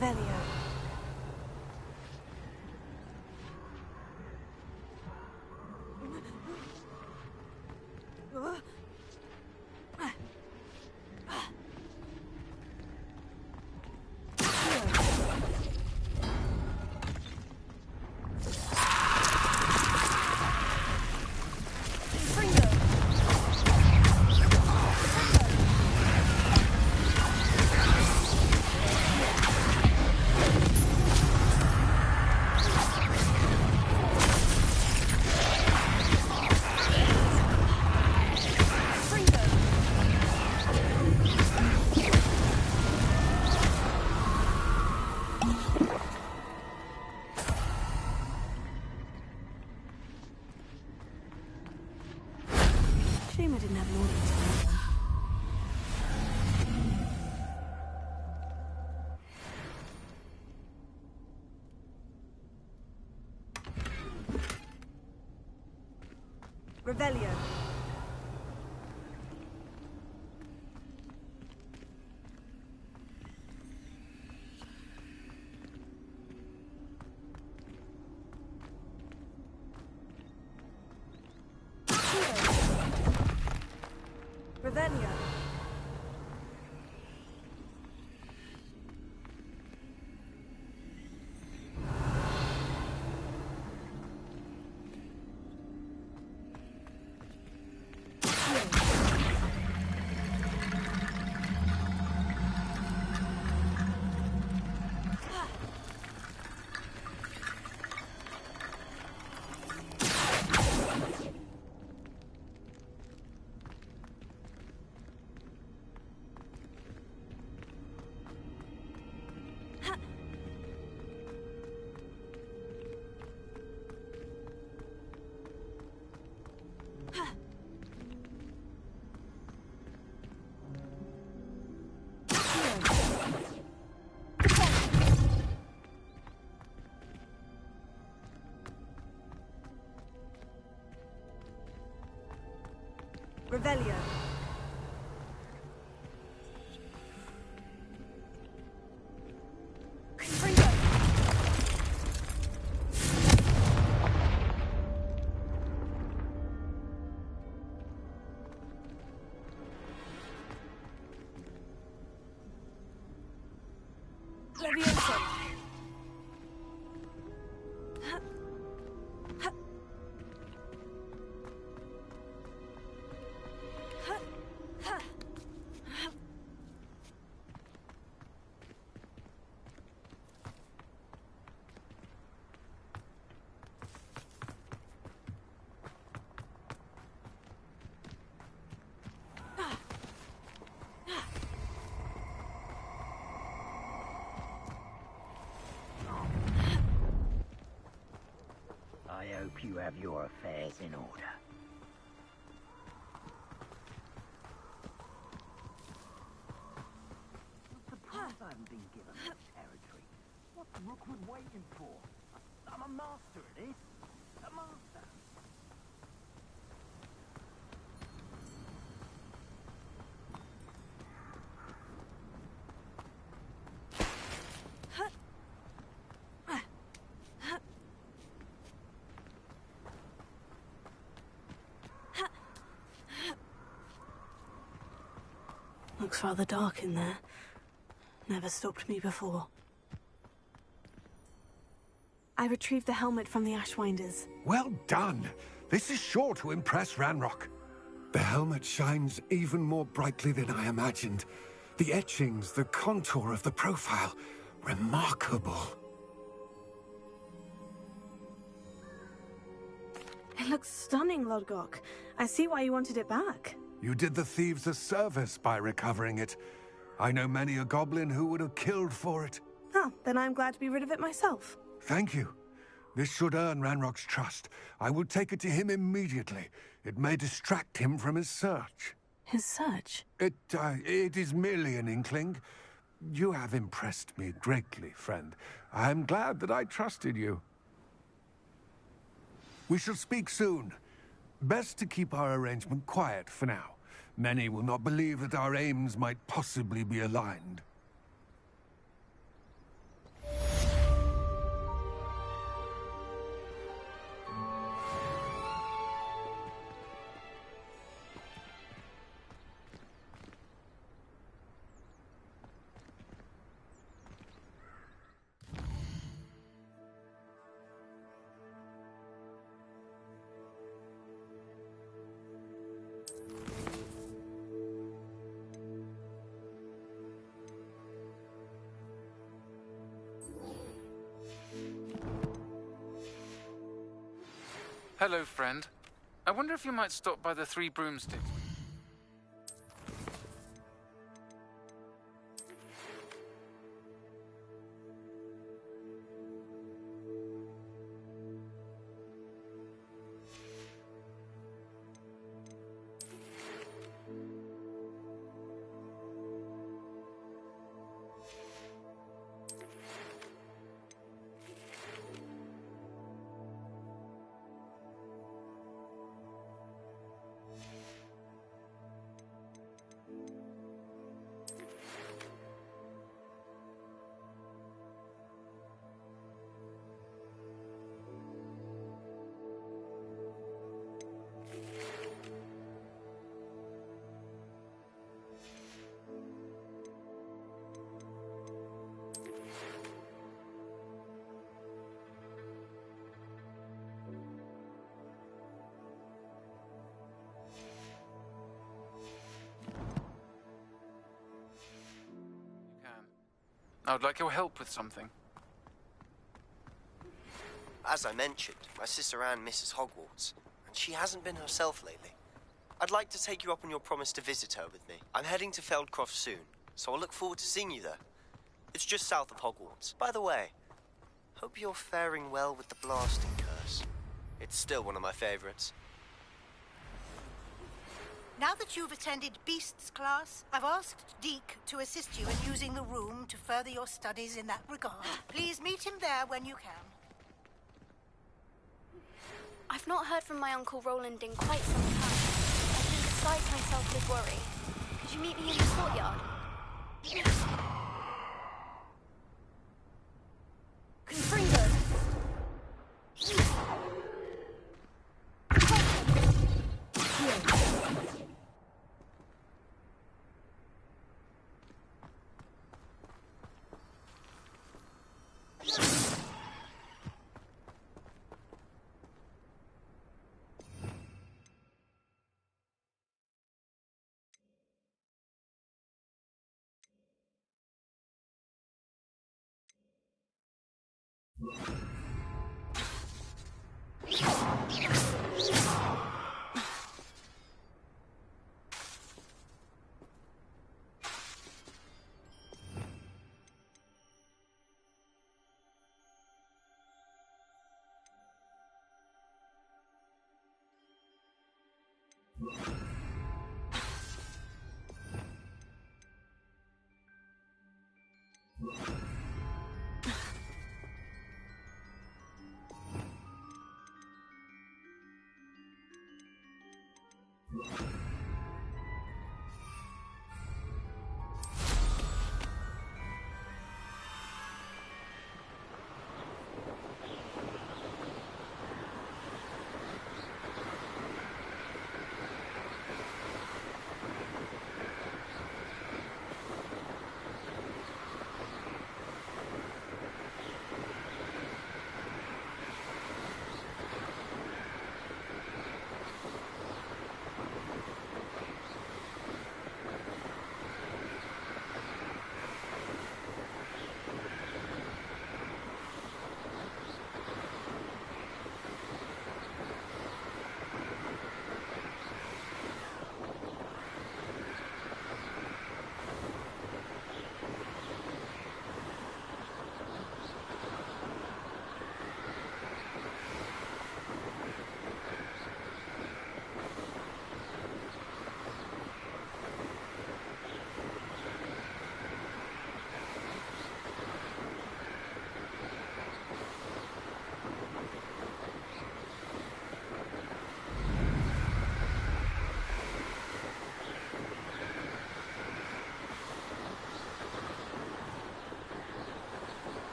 Revelio. Shame I didn't have an audience for that one. Revelio. Revelio. Revelio. Levioso. you have your affairs in order. I'm surprised I haven't been given this territory. What's Rookwood waiting for? I'm a master at this. A master. Looks rather dark in there. Never stopped me before. I retrieved the helmet from the Ashwinders. Well done! This is sure to impress Ranrock. The helmet shines even more brightly than I imagined. The etchings, the contour of the profile, remarkable. It looks stunning, Lodgok. I see why you wanted it back. You did the thieves a service by recovering it. I know many a goblin who would have killed for it. Oh, then I'm glad to be rid of it myself. Thank you. This should earn Ranrock's trust. I will take it to him immediately. It may distract him from his search. His search? It is merely an inkling. You have impressed me greatly, friend. I am glad that I trusted you. We shall speak soon. Best to keep our arrangement quiet for now. Many will not believe that our aims might possibly be aligned. Hello, friend. I wonder if you might stop by the Three Broomsticks. I would like your help with something. As I mentioned, my sister Anne misses Hogwarts, and she hasn't been herself lately. I'd like to take you up on your promise to visit her with me. I'm heading to Feldcroft soon, so I'll look forward to seeing you there. It's just south of Hogwarts. By the way, hope you're faring well with the blasting curse. It's still one of my favorites. Now that you've attended Beasts class, I've asked Deke to assist you in using the room to further your studies in that regard. Please meet him there when you can. I've not heard from my Uncle Roland in quite some time. I've been beside myself with worry. Could you meet me in the courtyard? Confringo!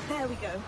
There we go.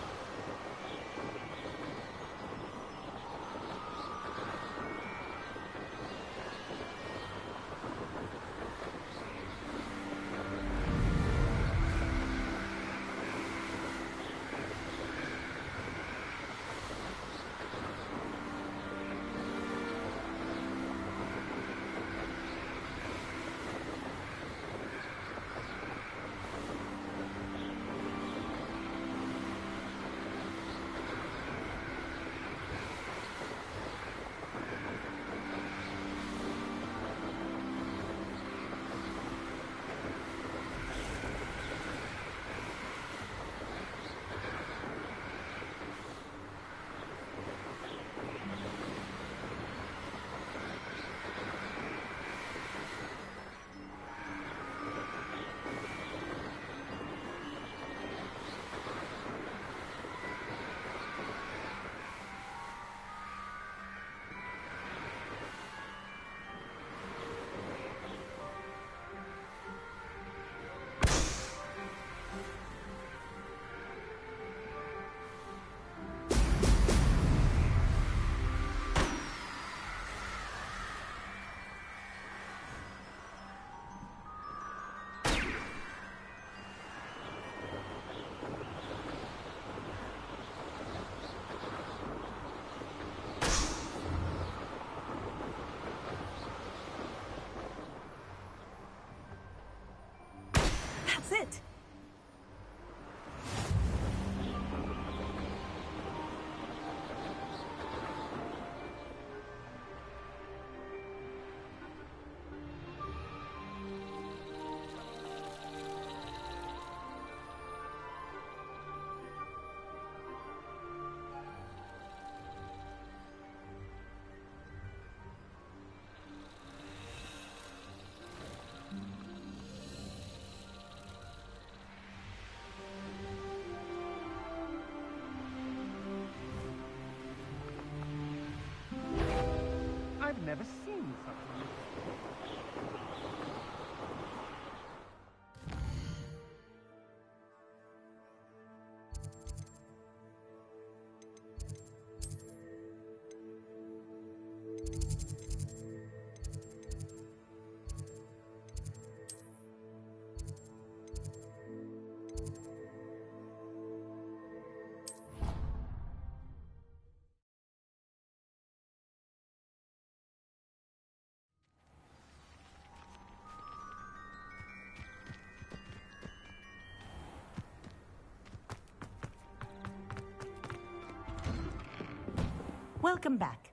Welcome back.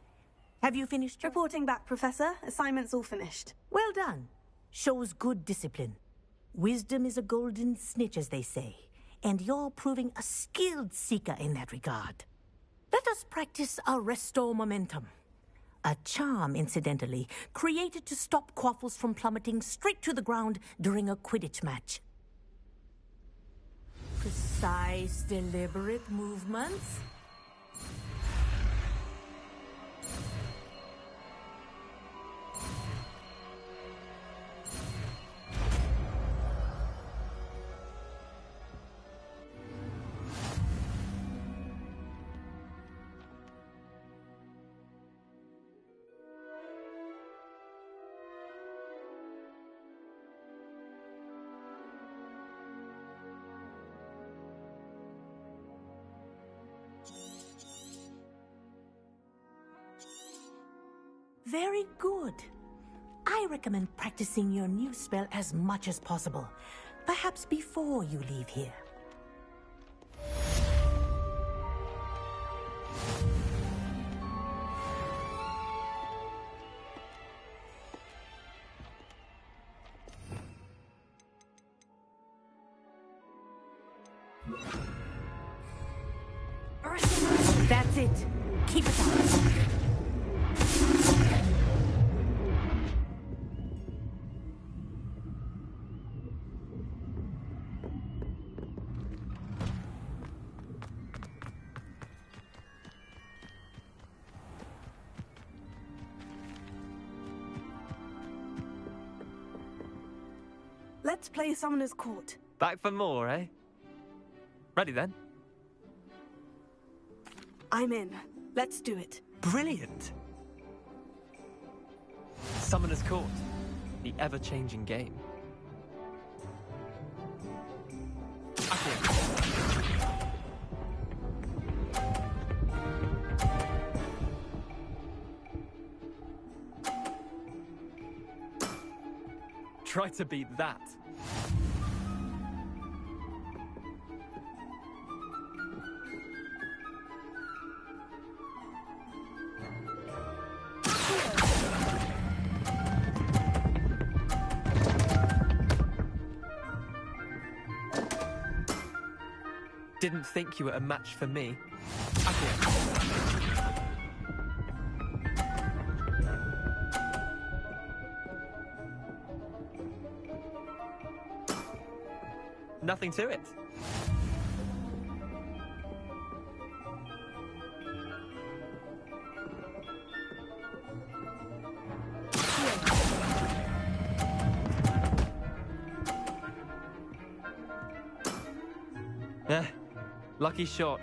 Have you finished? Reporting back, Professor. Assignment's all finished. Well done. Shows good discipline. Wisdom is a golden snitch, as they say, and you're proving a skilled seeker in that regard. Let us practice our restore momentum. A charm, incidentally, created to stop Quaffles from plummeting straight to the ground during a Quidditch match. Precise, deliberate movements. Very good. I recommend practicing your new spell as much as possible, perhaps before you leave here. That's it. Keep it up. Let's play Summoner's Court. Back for more, eh? Ready then? I'm in. Let's do it. Brilliant! Summoner's Court, the ever-changing game. Try to beat that. Didn't think you were a match for me. Nothing to it. Lucky shot.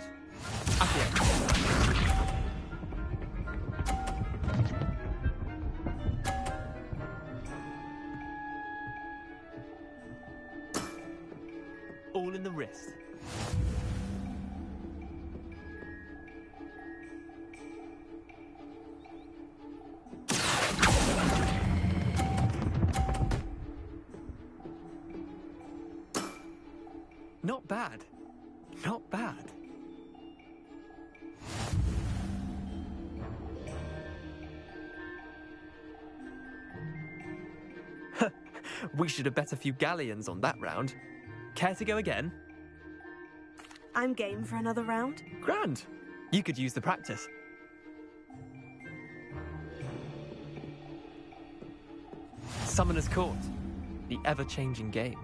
All in the wrist. Not bad. Not bad. We should have bet a few galleons on that round. Care to go again? I'm game for another round. Grand. You could use the practice. Summoner's Court, the ever-changing game.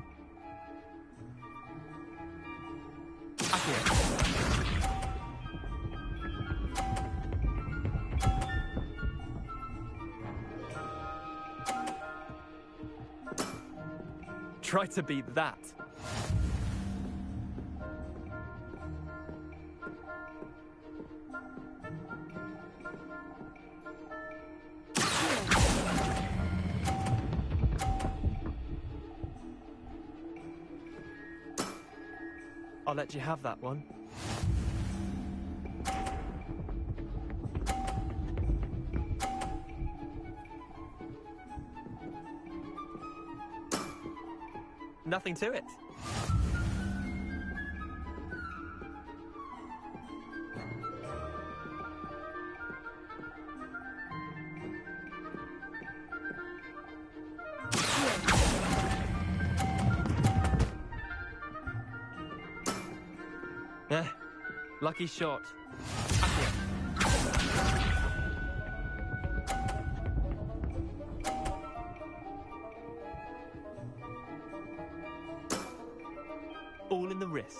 Try to beat that. I'll let you have that one. Nothing to it. Lucky shot. All in the wrist.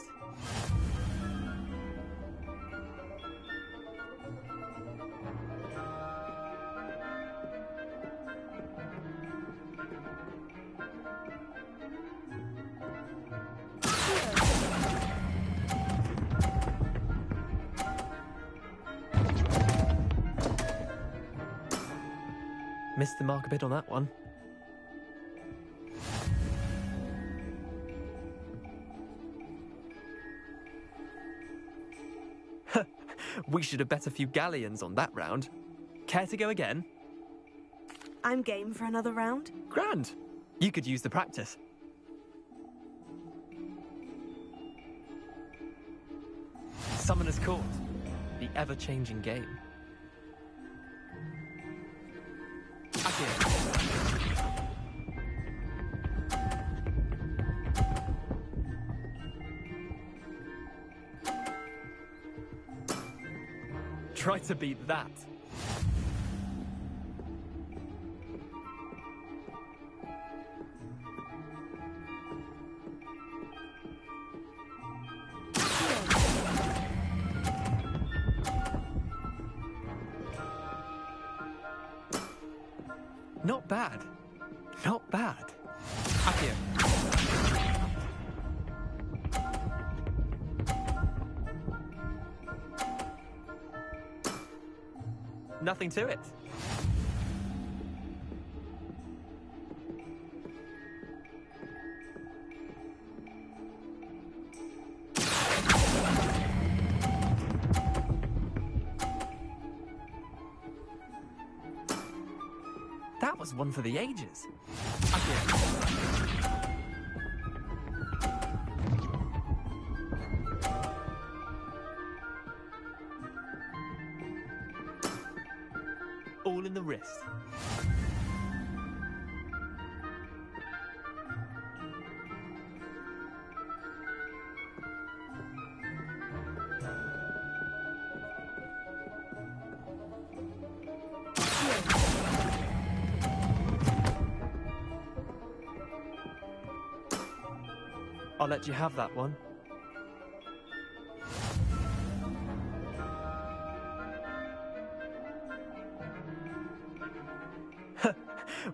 Missed the mark a bit on that one. We should have bet a few galleons on that round. Care to go again? I'm game for another round. Grand. You could use the practice. Summoner's Court. The ever-changing game. Try to beat that. Not bad. Not bad. Accio. Nothing to it. That was one for the ages. All in the wrist. I'll let you have that one.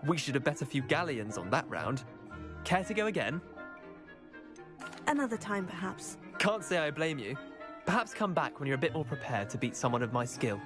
We should have bet a few galleons on that round. Care to go again? Another time, perhaps. Can't say I blame you. Perhaps come back when you're a bit more prepared to beat someone of my skill.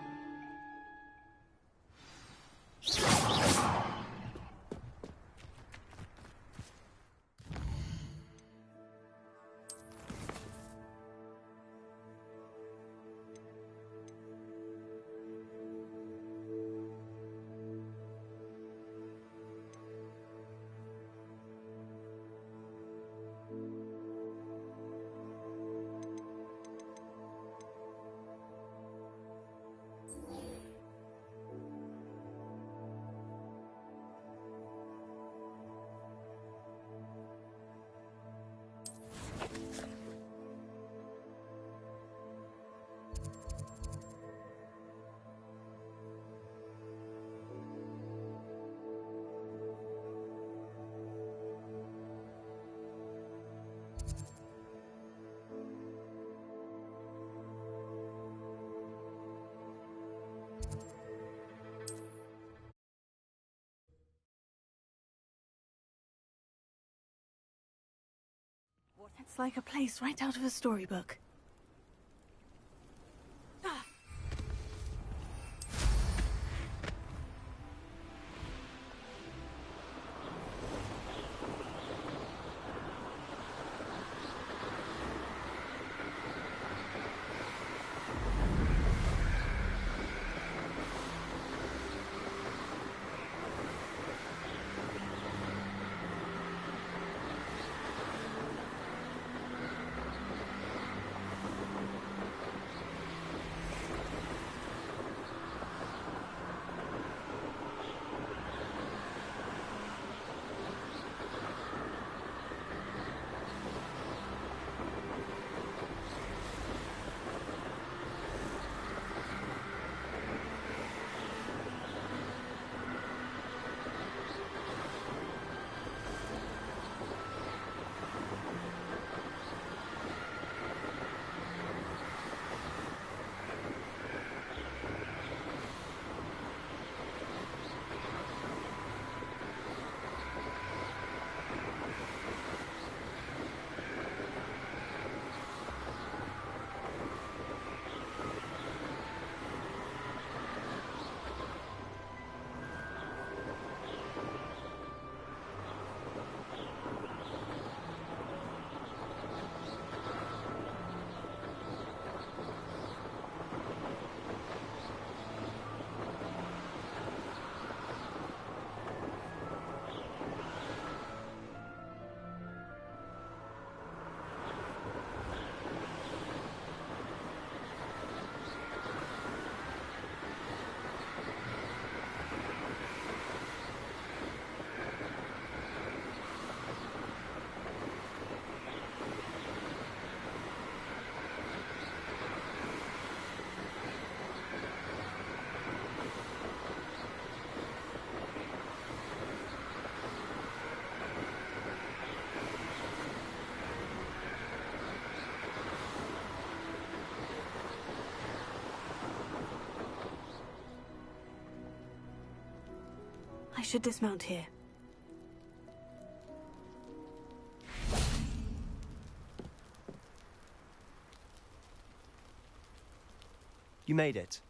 It's like a place right out of a storybook. should dismount here. You made it.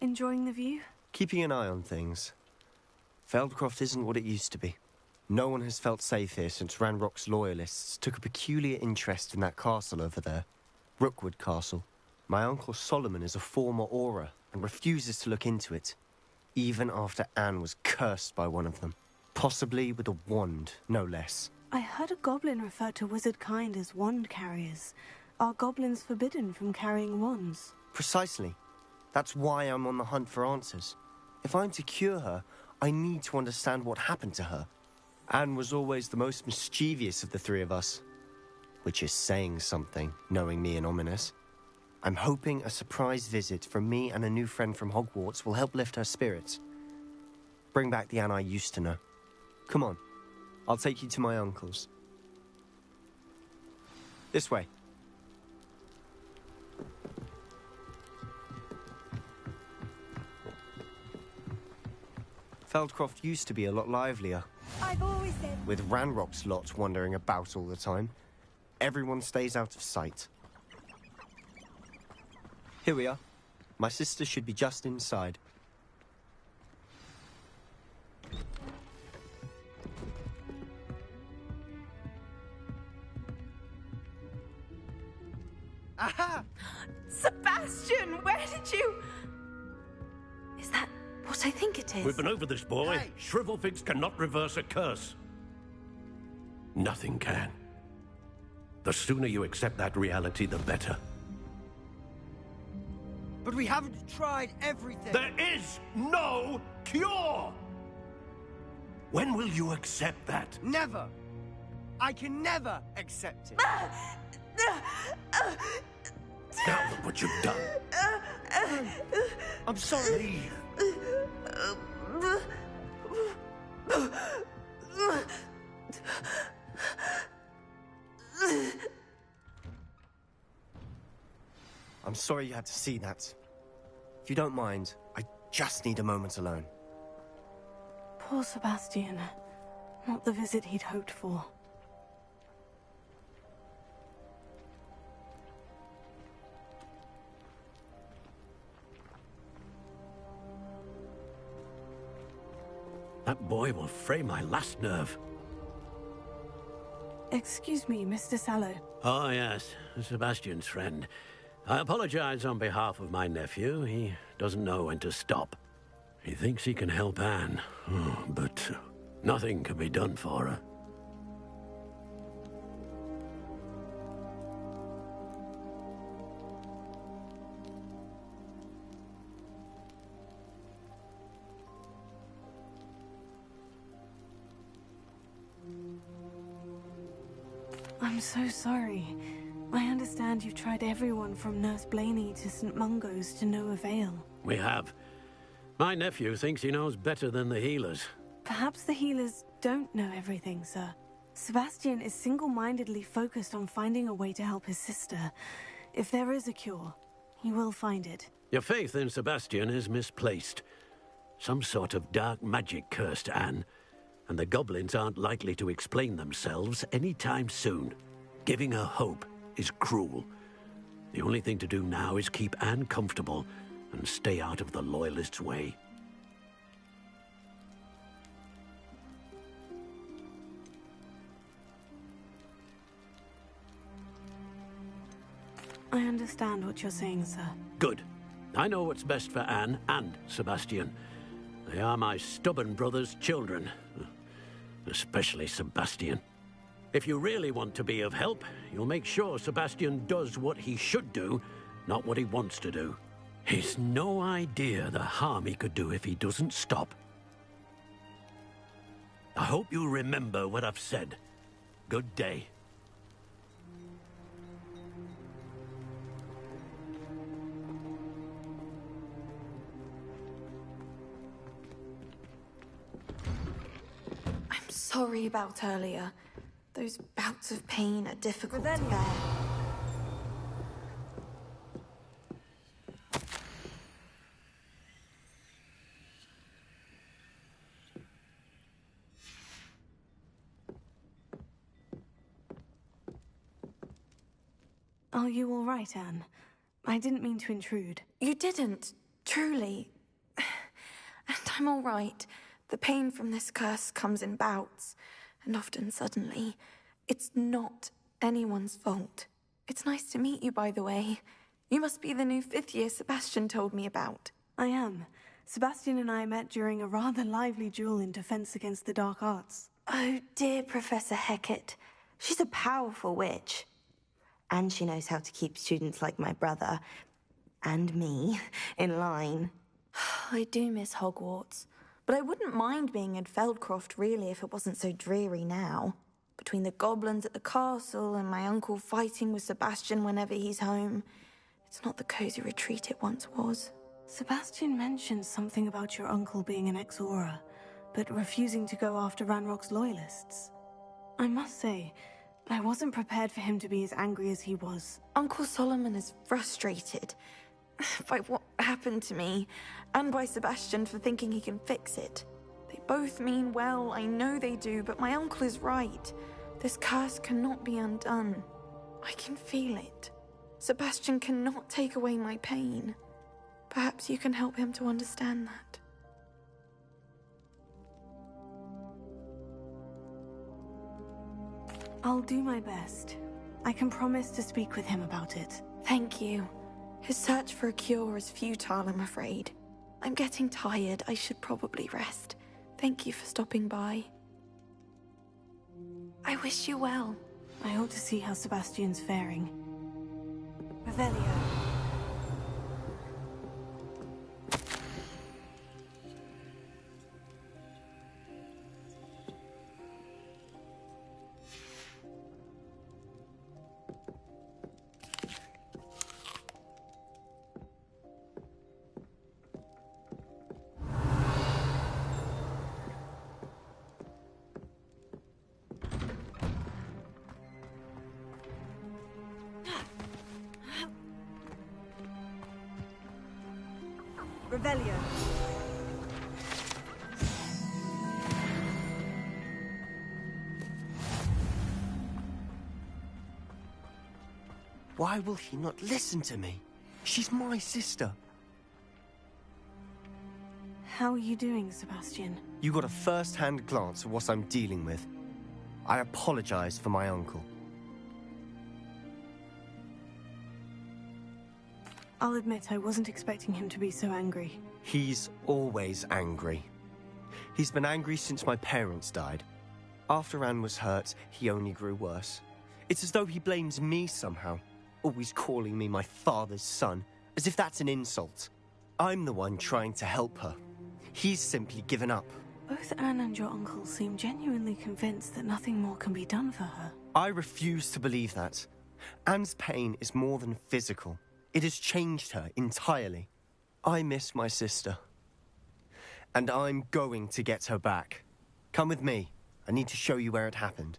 Enjoying the view? Keeping an eye on things. Feldcroft isn't what it used to be. No one has felt safe here since Ranrock's loyalists took a peculiar interest in that castle over there. Rookwood Castle. My uncle Solomon is a former Auror and refuses to look into it, even after Anne was cursed by one of them. Possibly with a wand, no less. I heard a goblin refer to wizard kind as wand carriers. Are goblins forbidden from carrying wands? Precisely. That's why I'm on the hunt for answers. If I'm to cure her, I need to understand what happened to her. Anne was always the most mischievous of the three of us. Which is saying something, knowing me and Ominous. I'm hoping a surprise visit from me and a new friend from Hogwarts will help lift her spirits. Bring back the Anne I used to know. Come on, I'll take you to my uncle's. This way. Feldcroft used to be a lot livelier. I've always said... With Ranrock's lot wandering about all the time, everyone stays out of sight. Here we are. My sister should be just inside. Aha! Sebastian, where did you... Is that what I think it is? We've been over this, boy. Hey. Shrivelfigs cannot reverse a curse. Nothing can. The sooner you accept that reality, the better. But we haven't tried everything. There is no cure! When will you accept that? Never. I can never accept it. Now look what you've done. I'm sorry. Leave. I'm sorry you had to see that. If you don't mind, I just need a moment alone. Poor Sebastian. Not the visit he'd hoped for. That boy will fray my last nerve. Excuse me, Mr. Sallow. Oh, yes, Sebastian's friend. I apologize on behalf of my nephew. He doesn't know when to stop. He thinks he can help Anne, but nothing can be done for her. I'm so sorry. I understand you've tried everyone from Nurse Blaney to St. Mungo's to no avail. We have. My nephew thinks he knows better than the healers. Perhaps the healers don't know everything, sir. Sebastian is single-mindedly focused on finding a way to help his sister. If there is a cure, he will find it. Your faith in Sebastian is misplaced. Some sort of dark magic cursed Anne, and the goblins aren't likely to explain themselves anytime soon. Giving her hope is cruel. The only thing to do now is keep Anne comfortable and stay out of the Loyalists' way. I understand what you're saying, sir. Good. I know what's best for Anne and Sebastian. They are my stubborn brother's children. Especially Sebastian. If you really want to be of help, you'll make sure Sebastian does what he should do, not what he wants to do. He's no idea the harm he could do if he doesn't stop. I hope you remember what I've said. Good day. I'm sorry about earlier. Those bouts of pain are difficult to bear. Are you all right, Anne? I didn't mean to intrude. You didn't, truly. And I'm all right. The pain from this curse comes in bouts, and often suddenly. It's not anyone's fault. It's nice to meet you, by the way. You must be the new 5th year Sebastian told me about. I am. Sebastian and I met during a rather lively duel in defense against the dark arts. Oh, dear Professor Hecat. She's a powerful witch. And she knows how to keep students like my brother, and me, in line. I do miss Hogwarts. But I wouldn't mind being in Feldcroft, really, if it wasn't so dreary now. Between the goblins at the castle and my uncle fighting with Sebastian whenever he's home. It's not the cozy retreat it once was. Sebastian mentioned something about your uncle being an ex-Auror, but refusing to go after Ranrock's loyalists. I must say, I wasn't prepared for him to be as angry as he was. Uncle Solomon is frustrated by what happened to me, and by Sebastian for thinking he can fix it. They both mean well, I know they do, but my uncle is right. This curse cannot be undone. I can feel it. Sebastian cannot take away my pain. Perhaps you can help him to understand that. I'll do my best. I can promise to speak with him about it. Thank you. His search for a cure is futile, I'm afraid. I'm getting tired. I should probably rest. Thank you for stopping by. I wish you well. I ought to see how Sebastian's faring. Revelio. Revelio. Why will he not listen to me? She's my sister. How are you doing, Sebastian? You got a first-hand glance at what I'm dealing with. I apologize for my uncle. I'll admit I wasn't expecting him to be so angry. He's always angry. He's been angry since my parents died. After Anne was hurt, he only grew worse. It's as though he blames me somehow, always calling me my father's son, as if that's an insult. I'm the one trying to help her. He's simply given up. Both Anne and your uncle seem genuinely convinced that nothing more can be done for her. I refuse to believe that. Anne's pain is more than physical. It has changed her entirely. I miss my sister. And I'm going to get her back. Come with me. I need to show you where it happened.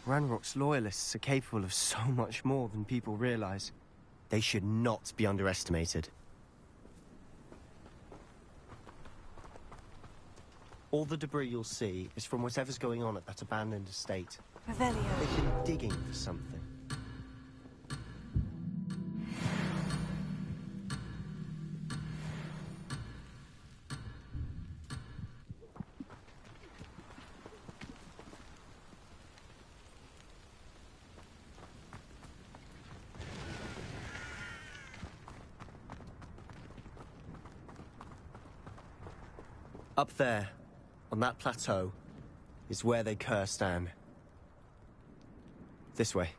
Ranrock's loyalists are capable of so much more than people realize. They should not be underestimated. All the debris you'll see is from whatever's going on at that abandoned estate. Revelio. They've been digging for something. Up there, on that plateau, is where they cursed Anne. This way.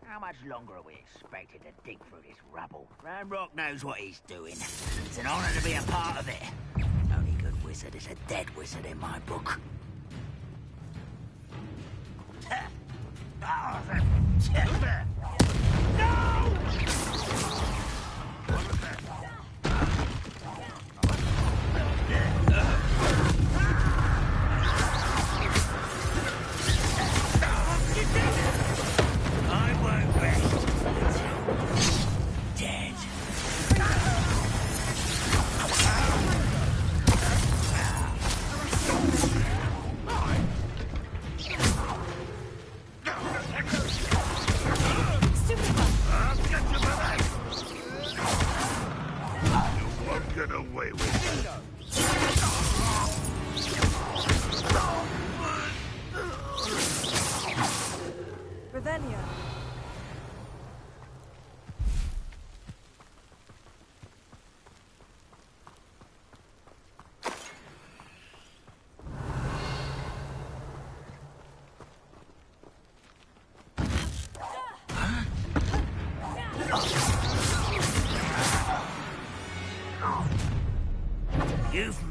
How much longer are we expected to dig through this rubble? Ranrock knows what he's doing. It's an honor to be a part of it. Only good wizard is a dead wizard in my book. I'm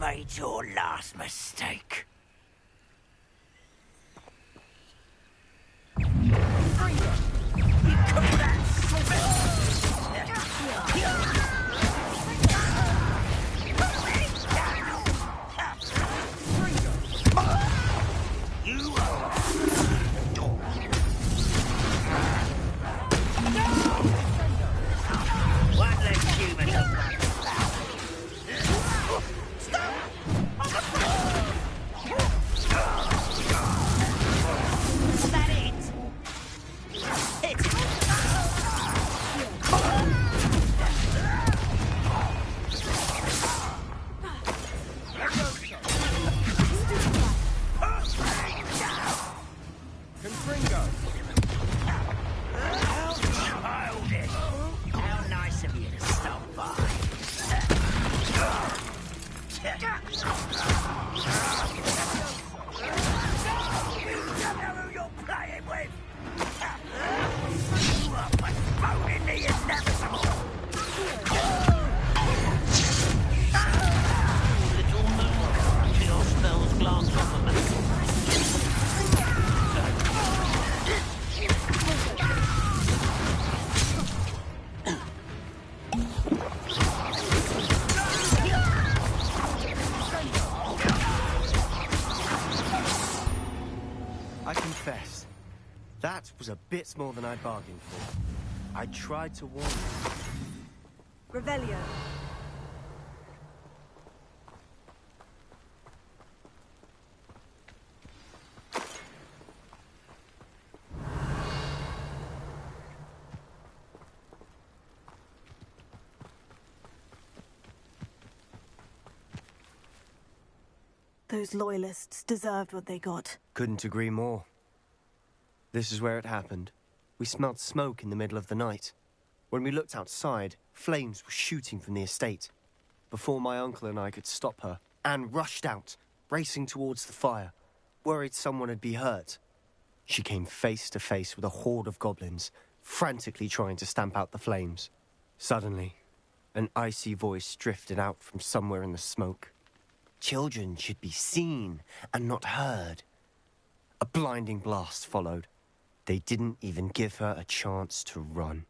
made your last mistake. One less human to worry about. Is that it? Hit it! Confringo! How childish! How nice of you to stop by. You don't know who you're playing with! You are postponing the inevitable! Little moon, till your spells glance off of me. I confess, that was a bit more than I bargained for. I tried to warn you. Revelio. Those loyalists deserved what they got. Couldn't agree more. This is where it happened. We smelled smoke in the middle of the night. When we looked outside, flames were shooting from the estate. Before my uncle and I could stop her, Anne rushed out, racing towards the fire, worried someone had been hurt. She came face to face with a horde of goblins, frantically trying to stamp out the flames. Suddenly, an icy voice drifted out from somewhere in the smoke. Children should be seen and not heard. A blinding blast followed. They didn't even give her a chance to run.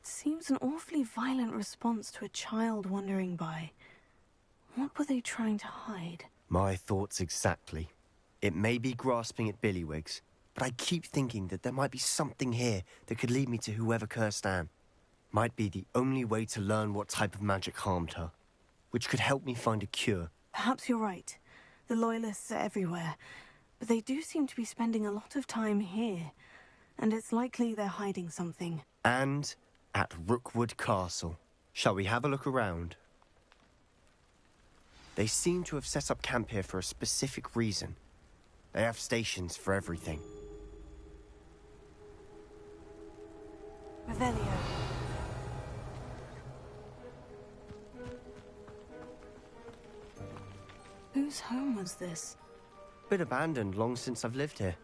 It seems an awfully violent response to a child wandering by. What were they trying to hide? My thoughts exactly. It may be grasping at Billywigs, but I keep thinking that there might be something here that could lead me to whoever cursed Anne. Might be the only way to learn what type of magic harmed her, which could help me find a cure. Perhaps you're right. The Loyalists are everywhere, but they do seem to be spending a lot of time here, and it's likely they're hiding something. And at Rookwood Castle. Shall we have a look around? They seem to have set up camp here for a specific reason. They have stations for everything. Revelio. Whose home was this? Been abandoned long since I've lived here.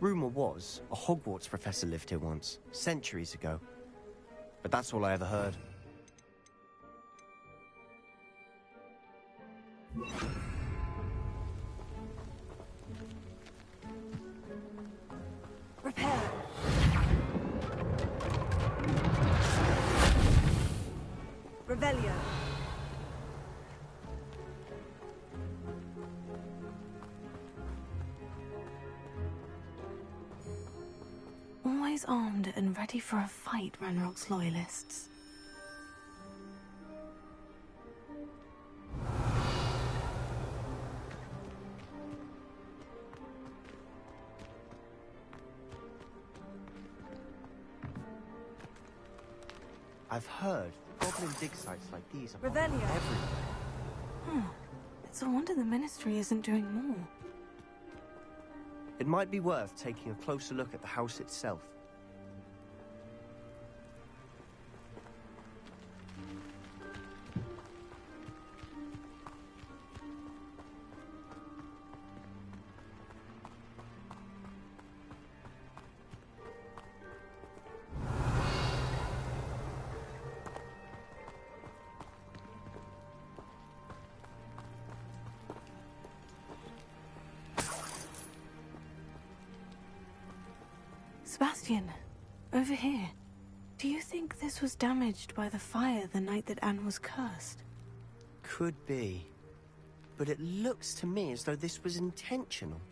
Rumor was a Hogwarts professor lived here once, centuries ago. But that's all I ever heard. Repair. Revelio. Always armed and ready for a fight, Ranrock's Loyalists. I've heard goblin dig sites like these are Revelio. everywhere. It's a wonder the Ministry isn't doing more. It might be worth taking a closer look at the house itself. Sebastian, over here. Do you think this was damaged by the fire the night that Anne was cursed? Could be. But it looks to me as though this was intentional.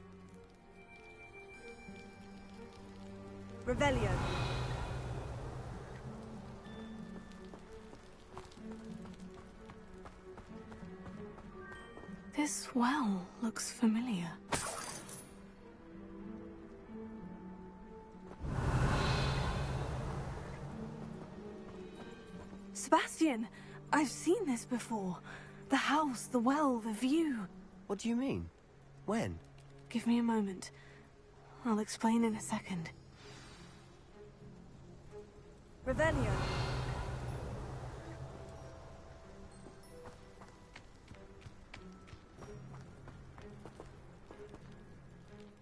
Revelio. This well looks familiar. Sebastian, I've seen this before. The house, the well, the view. What do you mean? When? Give me a moment. I'll explain in a second. Revelio.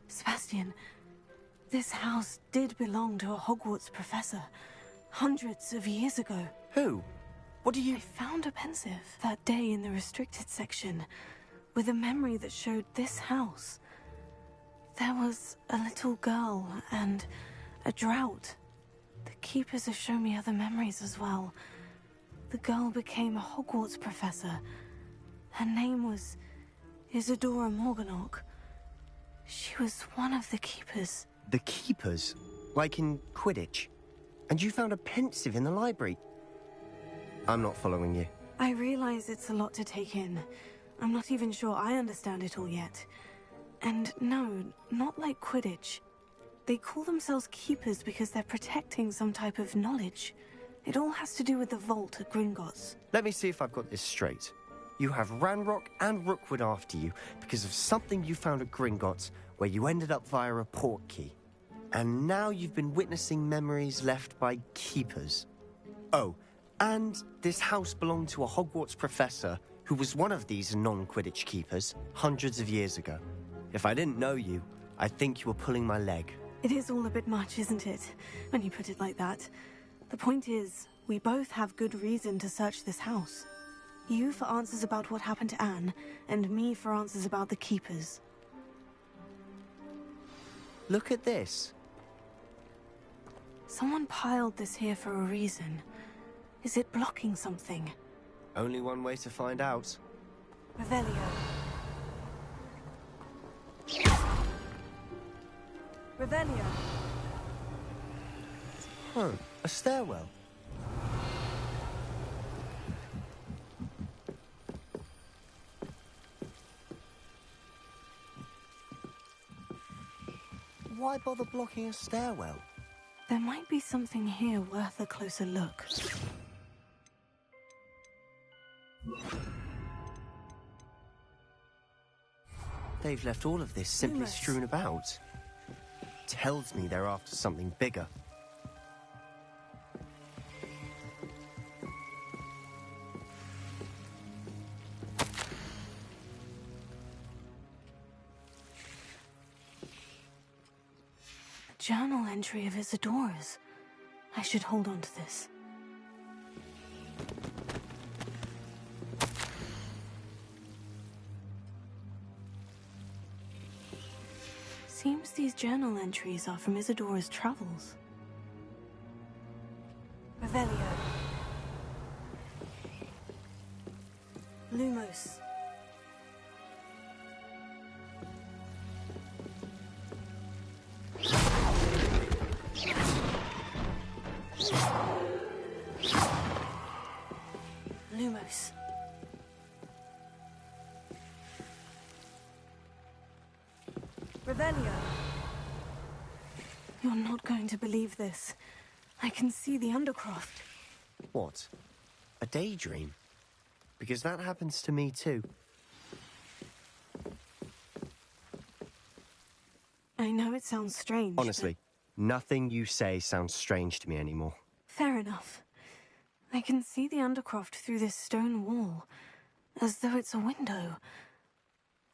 Sebastian, this house did belong to a Hogwarts professor, hundreds of years ago. Who? What do you... I found a pensive that day in the restricted section, with a memory that showed this house. There was a little girl and a drought. The keepers have shown me other memories as well. The girl became a Hogwarts professor. Her name was Isadora Morganach. She was one of the keepers. The keepers? Like in Quidditch? And you found a pensive in the library? I'm not following you. I realize it's a lot to take in. I'm not even sure I understand it all yet. And no, not like Quidditch. They call themselves keepers because they're protecting some type of knowledge. It all has to do with the vault at Gringotts. Let me see if I've got this straight. You have Ranrock and Rookwood after you because of something you found at Gringotts where you ended up via a portkey. And now you've been witnessing memories left by keepers. Oh, and this house belonged to a Hogwarts professor who was one of these non-Quidditch keepers hundreds of years ago. If I didn't know you, I think you were pulling my leg. It is all a bit much, isn't it? When you put it like that. The point is, we both have good reason to search this house. You for answers about what happened to Anne, and me for answers about the keepers. Look at this. Someone piled this here for a reason. Is it blocking something? Only one way to find out. Revelio. Revelio. Huh, a stairwell. Why bother blocking a stairwell? There might be something here worth a closer look. They've left all of this simply strewn about. Tells me they're after something bigger. A journal entry of Isadora's. I should hold on to this. Seems these journal entries are from Isadora's travels. Revelio. Lumos. Lumos. Revelio. You're not going to believe this. I can see the Undercroft. What? A daydream? Because that happens to me too. I know it sounds strange. Honestly, nothing you say sounds strange to me anymore. Fair enough. I can see the Undercroft through this stone wall, as though it's a window.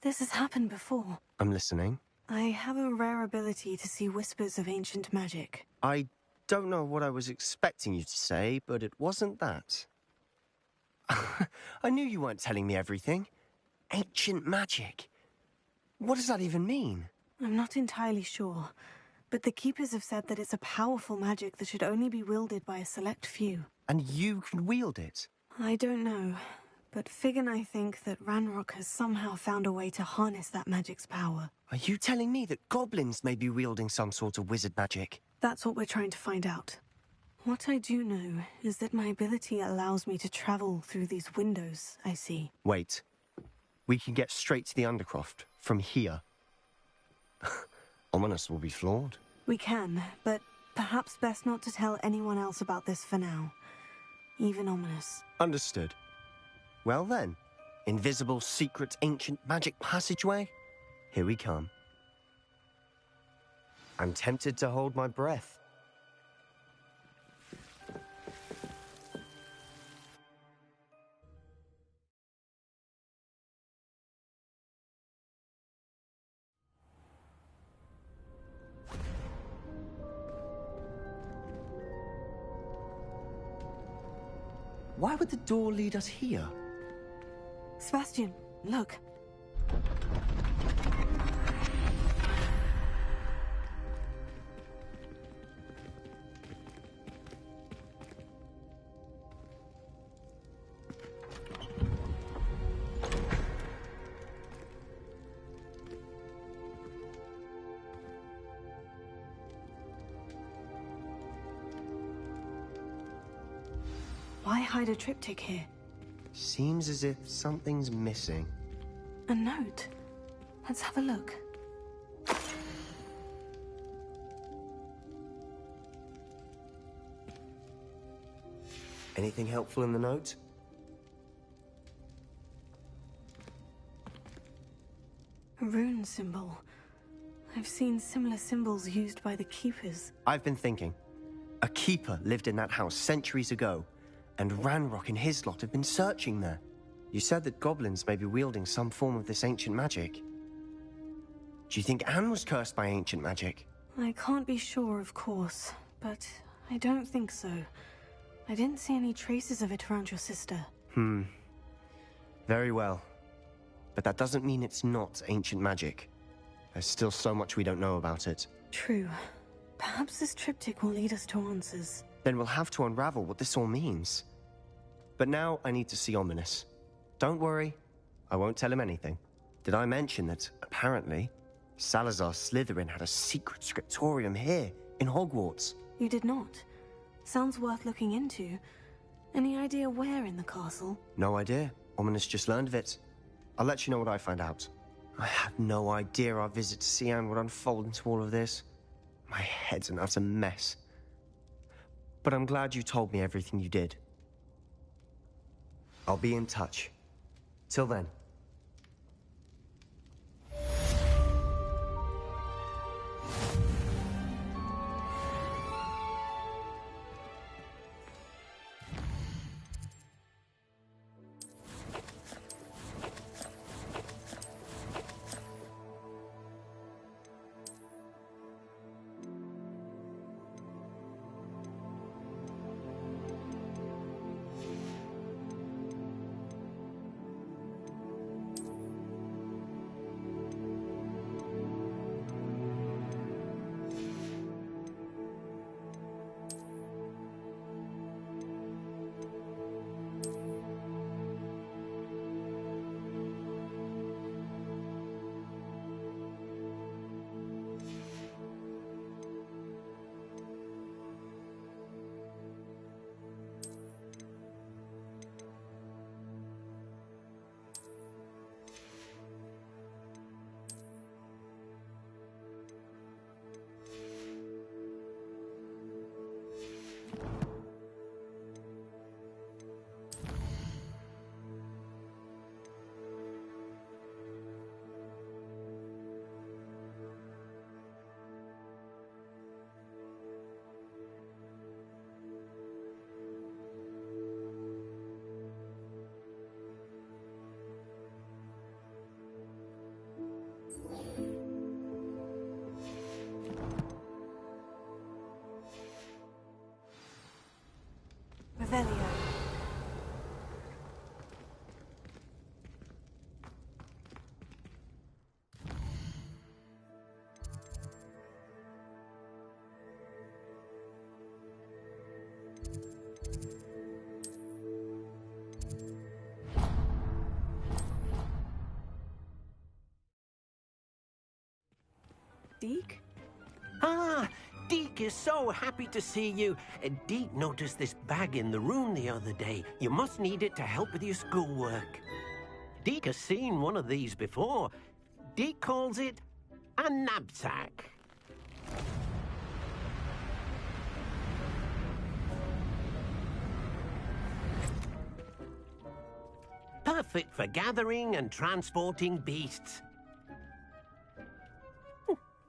This has happened before. I'm listening. I have a rare ability to see whispers of ancient magic. I don't know what I was expecting you to say, but it wasn't that. I knew you weren't telling me everything. Ancient magic. What does that even mean? I'm not entirely sure, But the Keepers have said that it's a powerful magic that should only be wielded by a select few. And you can wield it? I don't know, but Fig and I think that Ranrock has somehow found a way to harness that magic's power. Are you telling me that goblins may be wielding some sort of wizard magic? That's what we're trying to find out. What I do know is that my ability allows me to travel through these windows I see. Wait. We can get straight to the Undercroft from here. Ominous will be floored. We can, but perhaps best not to tell anyone else about this for now. Even Ominous. Understood. Well then, invisible, secret, ancient magic passageway? Here we come. I'm tempted to hold my breath. Why would the door lead us here? Sebastian, look. Why hide a triptych here? Seems as if something's missing. A note. Let's have a look. Anything helpful in the note? A rune symbol. I've seen similar symbols used by the Keepers. I've been thinking. A keeper lived in that house centuries ago, and Ranrock and his lot have been searching there. You said that goblins may be wielding some form of this ancient magic. Do you think Anne was cursed by ancient magic? I can't be sure, of course, but I don't think so. I didn't see any traces of it around your sister. Very well. But that doesn't mean it's not ancient magic. There's still so much we don't know about it. True. Perhaps this triptych will lead us to answers. Then we'll have to unravel what this all means. But now I need to see Ominous. Don't worry, I won't tell him anything. Did I mention that, apparently, Salazar Slytherin had a secret scriptorium here, in Hogwarts? You did not. Sounds worth looking into. Any idea where in the castle? No idea. Ominous just learned of it. I'll let you know what I find out. I had no idea our visit to Cian would unfold into all of this. My head's an utter mess. But I'm glad you told me everything you did. I'll be in touch. Till then. Revelio. Deke? Ah, Deke is so happy to see you. Deke noticed this bag in the room the other day. You must need it to help with your schoolwork. Deke has seen one of these before. Deke calls it a knapsack. Perfect for gathering and transporting beasts.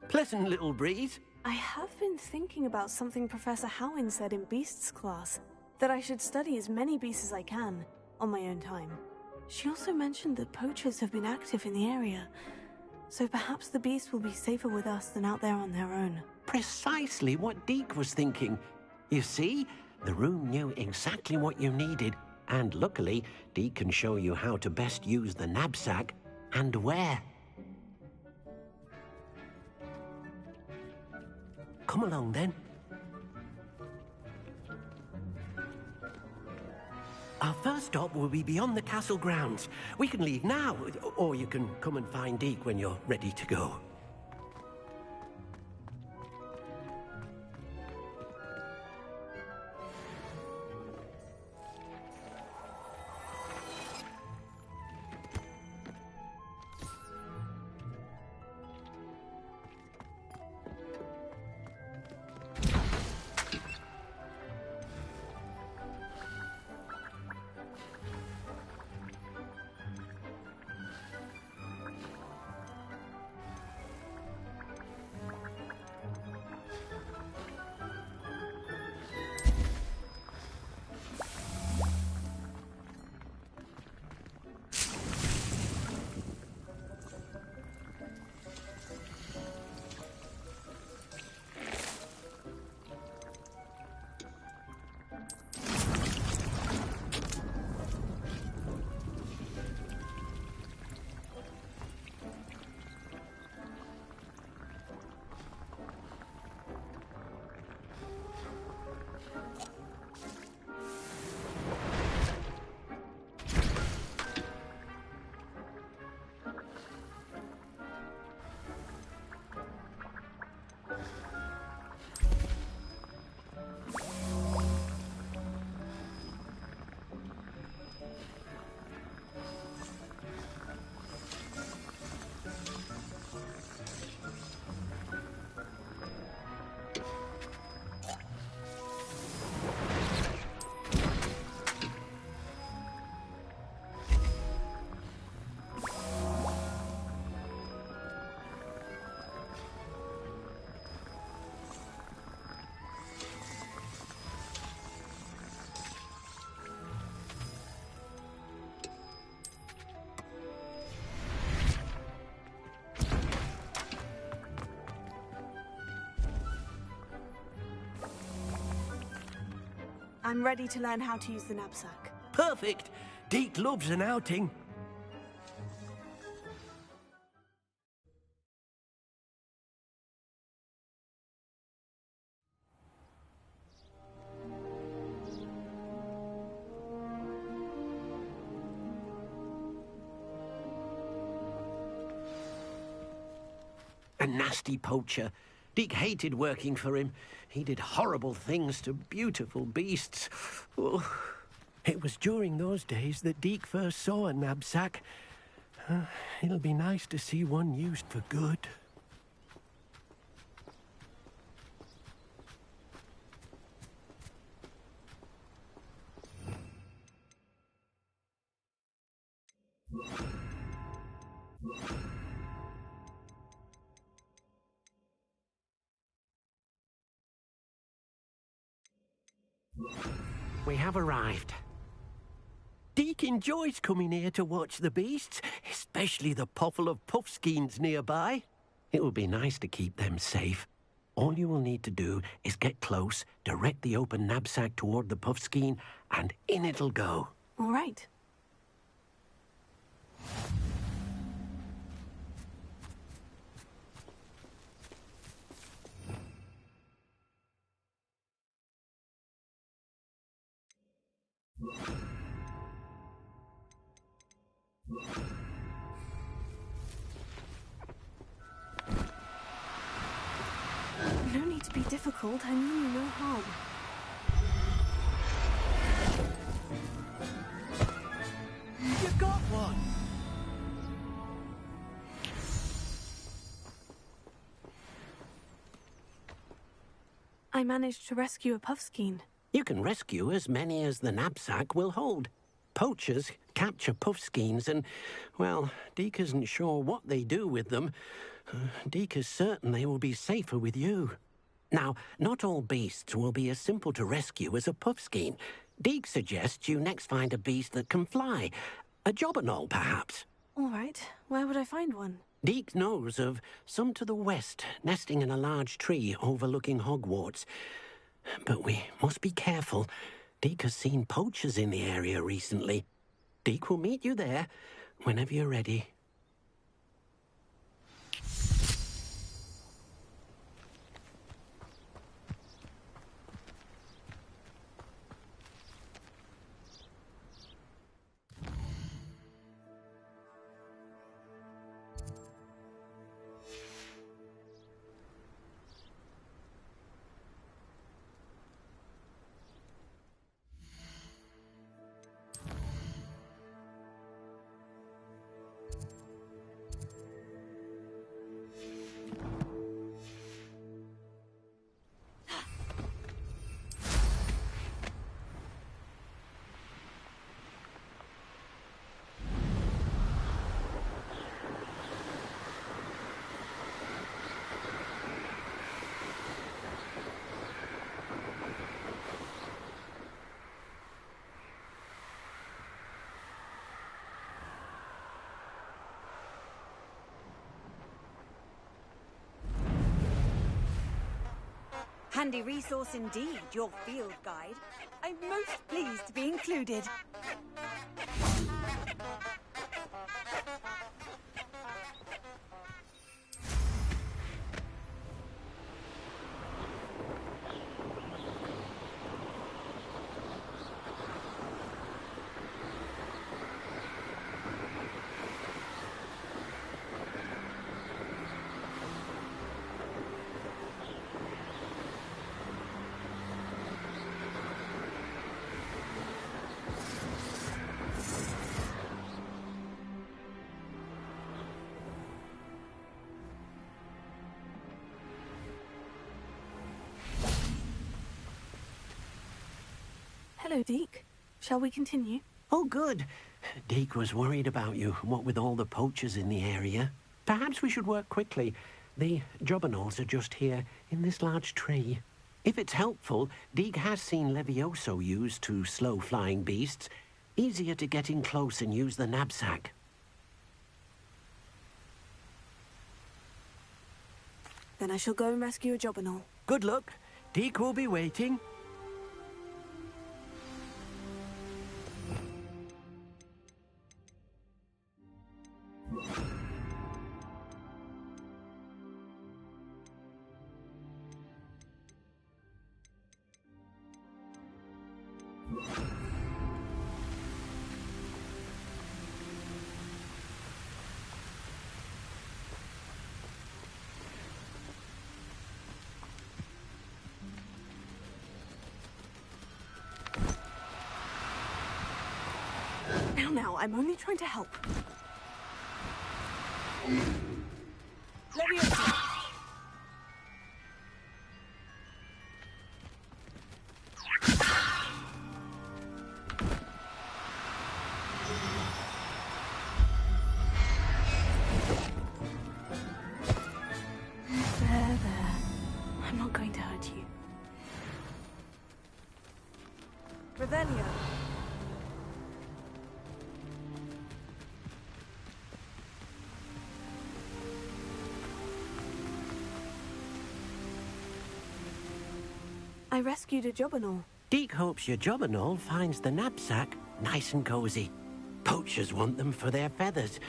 Pleasant little breeze. I have been thinking about something Professor Howin said in Beasts class, that I should study as many beasts as I can, on my own time. She also mentioned that poachers have been active in the area, so perhaps the beasts will be safer with us than out there on their own. Precisely what Deke was thinking. You see, the room knew exactly what you needed, and luckily, Deke can show you how to best use the knapsack and where. Come along, then. Our first stop will be beyond the castle grounds. We can leave now, or you can come and find Deke when you're ready to go. I'm ready to learn how to use the knapsack. Perfect! Deke loves an outing. A nasty poacher. Deke hated working for him. He did horrible things to beautiful beasts. Oh, it was during those days that Deke first saw a knapsack. It'll be nice to see one used for good. We have arrived. Deke enjoys coming here to watch the beasts, especially the potful of puffskeins nearby. It will be nice to keep them safe. All you will need to do is get close, direct the open knapsack toward the puffskein, and in it'll go. All right. difficult, I mean you no harm. You got one! I managed to rescue a puffskein. You can rescue as many as the knapsack will hold. Poachers capture puffskeins and, well, Deke isn't sure what they do with them. Deke is certain they will be safer with you. Now, not all beasts will be as simple to rescue as a puffskein. Deke suggests you next find a beast that can fly. A jobberknoll, perhaps. All right, where would I find one? Deke knows of some to the west, nesting in a large tree overlooking Hogwarts. But we must be careful. Deke has seen poachers in the area recently. Deke will meet you there whenever you're ready. Handy resource indeed, your field guide. I'm most pleased to be included. Hello, Deke. Shall we continue? Oh, good. Deke was worried about you, what with all the poachers in the area. Perhaps we should work quickly. The jobberknolls are just here, in this large tree. If it's helpful, Deke has seen Levioso used to slow flying beasts. Easier to get in close and use the knapsack. Then I shall go and rescue a jobberknoll. Good luck. Deke will be waiting. Now, I'm only trying to help. Leviosa! There. I'm not going to hurt you. Revelio. I rescued a jobberknoll. Deke hopes your jobberknoll finds the knapsack nice and cozy. Poachers want them for their feathers,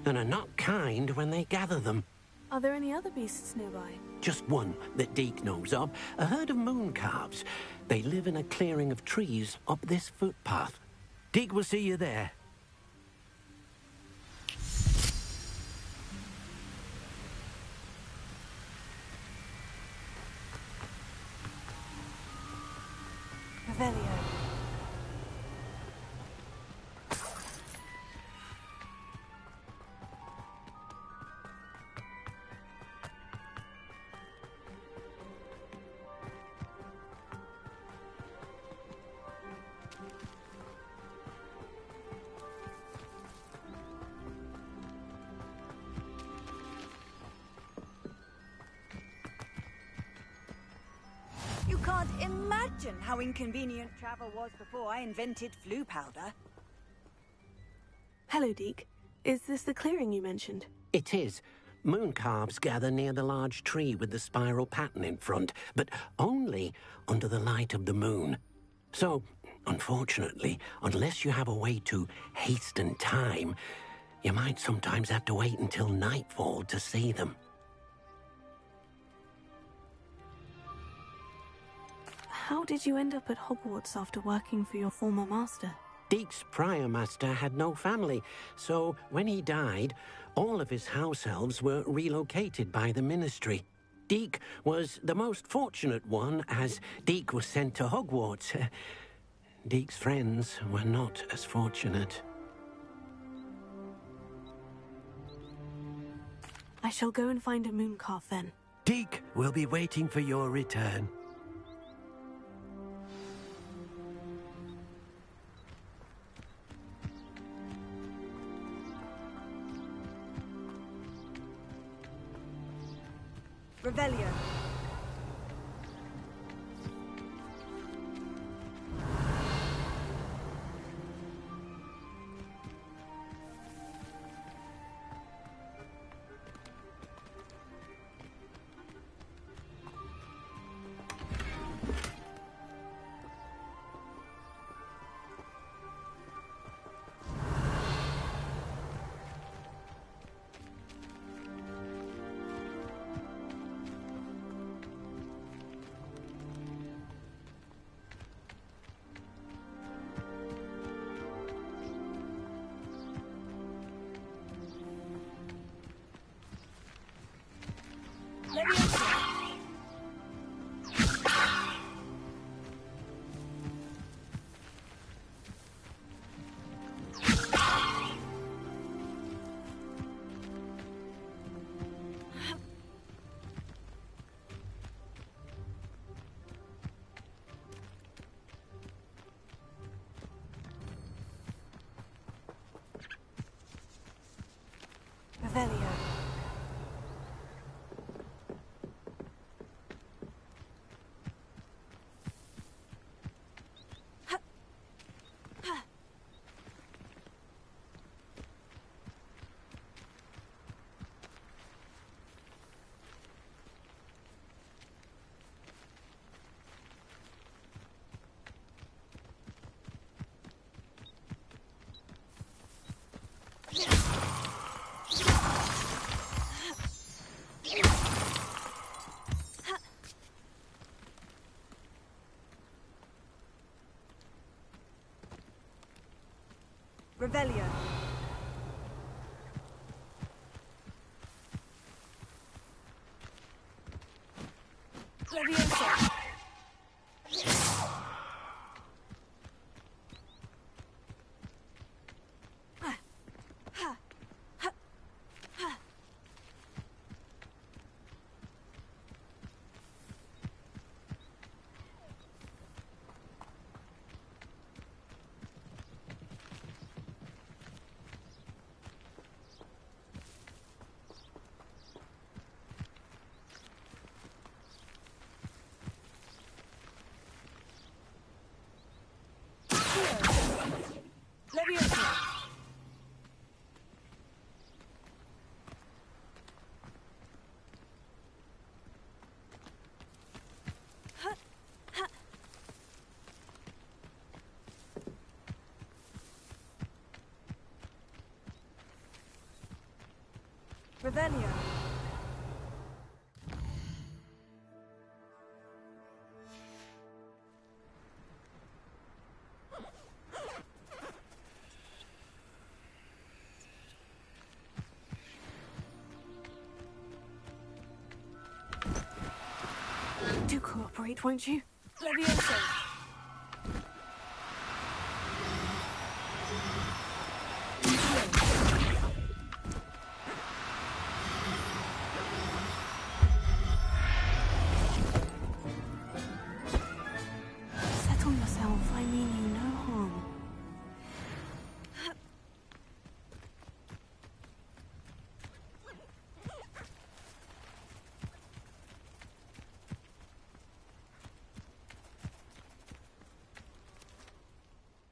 and are not kind when they gather them. Are there any other beasts nearby? Just one that Deke knows of, a herd of moon calves. They live in a clearing of trees up this footpath. Deke will see you there. Revelio. You can't imagine how inconvenient travel was before I invented flu powder. Hello, Deke. Is this the clearing you mentioned? It is. Moon calves gather near the large tree with the spiral pattern in front, but only under the light of the moon. So, unfortunately, unless you have a way to hasten time, you might sometimes have to wait until nightfall to see them. How did you end up at Hogwarts after working for your former master? Deke's prior master had no family, so when he died, all of his house elves were relocated by the ministry. Deke was the most fortunate one, as Deke was sent to Hogwarts. Deke's friends were not as fortunate. I shall go and find a moon calf then. Deke will be waiting for your return. Revelio. Revelio. Revelio. Leviosa. Revelio. Do cooperate, won't you? Leviosa.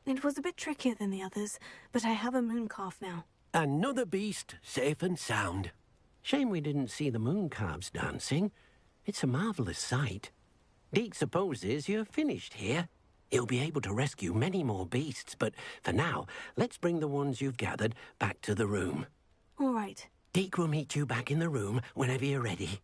It was a bit trickier than the others, but I have a moon calf now. Another beast, safe and sound. Shame we didn't see the moon calves dancing. It's a marvellous sight. Deke supposes you're finished here. He'll be able to rescue many more beasts, but for now, let's bring the ones you've gathered back to the room. All right. Deke will meet you back in the room whenever you're ready.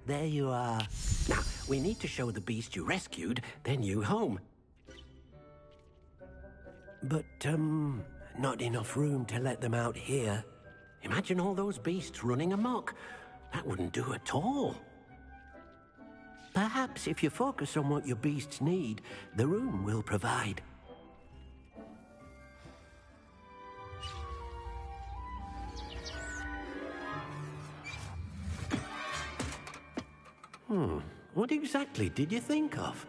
There you are. Now, we need to show the beast you rescued their new home. But, not enough room to let them out here. Imagine all those beasts running amok. That wouldn't do at all. Perhaps if you focus on what your beasts need, the room will provide. What exactly did you think of?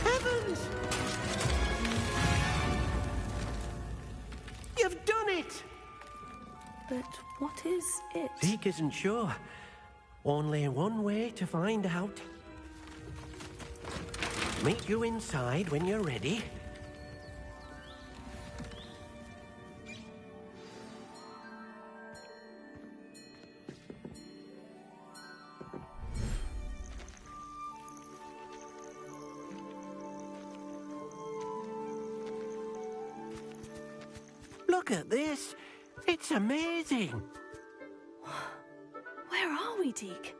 Heavens! You've done it! But what is it? Zeke isn't sure. Only one way to find out. Meet you inside when you're ready. Look at this. It's amazing. Where are we, Deke?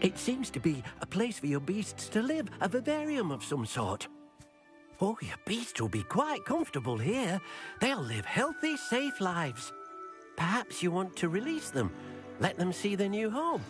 It seems to be a place for your beasts to live, a vivarium of some sort. Oh, your beasts will be quite comfortable here. They'll live healthy, safe lives. Perhaps you want to release them, let them see their new home.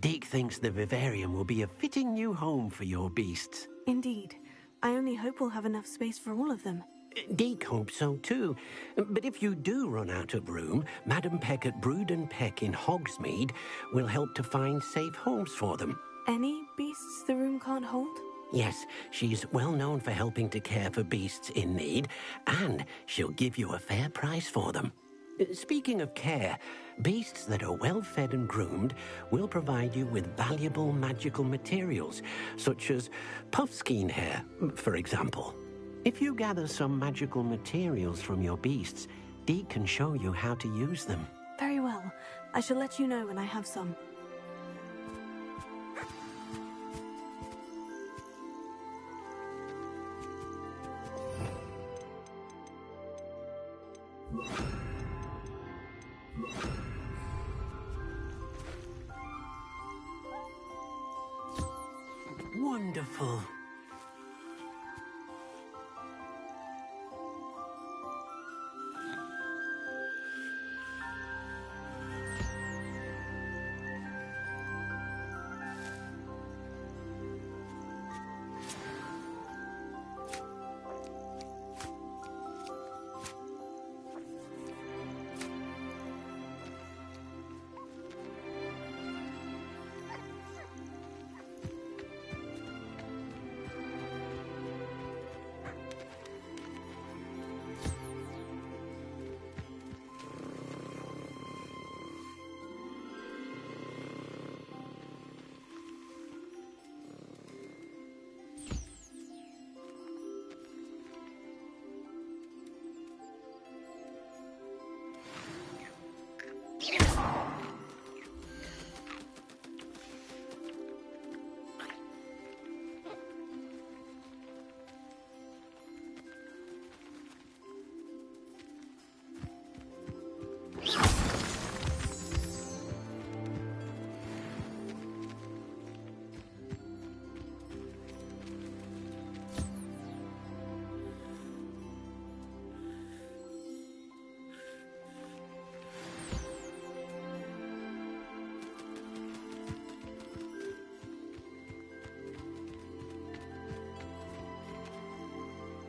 Deke thinks the vivarium will be a fitting new home for your beasts. Indeed. I only hope we'll have enough space for all of them. Deke hopes so too. But if you do run out of room, Madam Peck at Brood and Peck in Hogsmeade will help to find safe homes for them. Any beasts the room can't hold? Yes, she's well known for helping to care for beasts in need, and she'll give you a fair price for them. Speaking of care, beasts that are well fed and groomed will provide you with valuable magical materials, such as puffskein hair, for example. If you gather some magical materials from your beasts, Deke can show you how to use them. Very well. I shall let you know when I have some. Wonderful.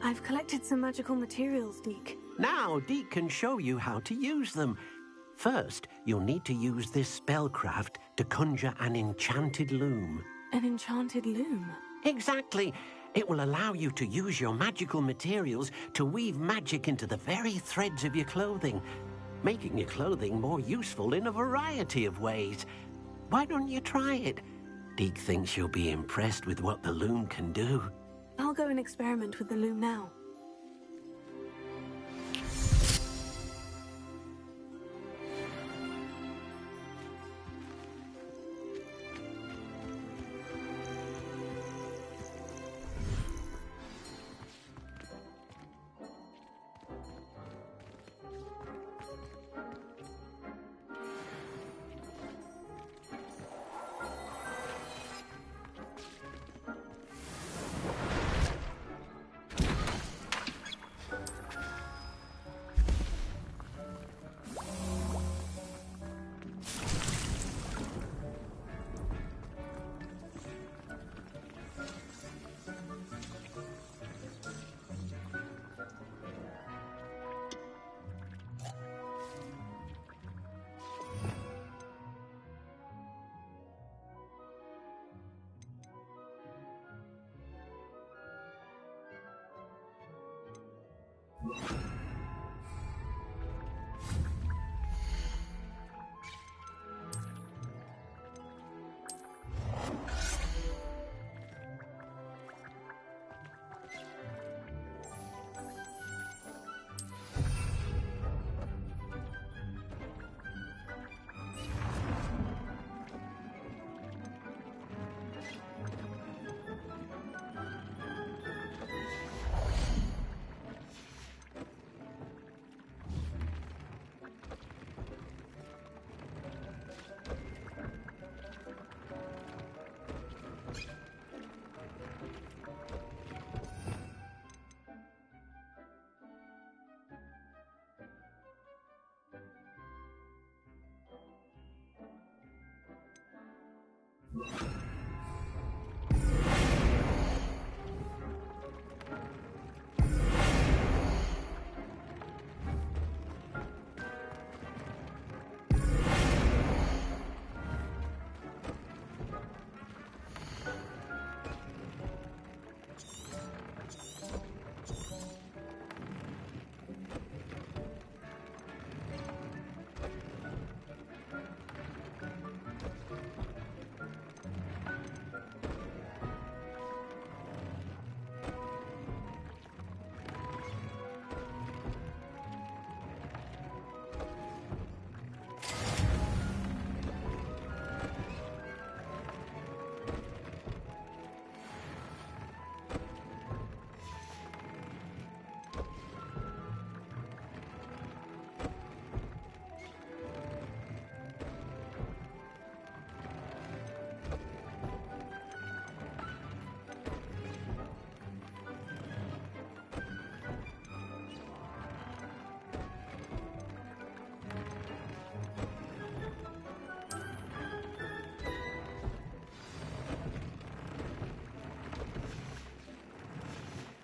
I've collected some magical materials, Deke. Now, Deke can show you how to use them. First, you'll need to use this spellcraft to conjure an enchanted loom. An enchanted loom? Exactly. It will allow you to use your magical materials to weave magic into the very threads of your clothing, making your clothing more useful in a variety of ways. Why don't you try it? Deke thinks you'll be impressed with what the loom can do. I'll go and experiment with the loom now.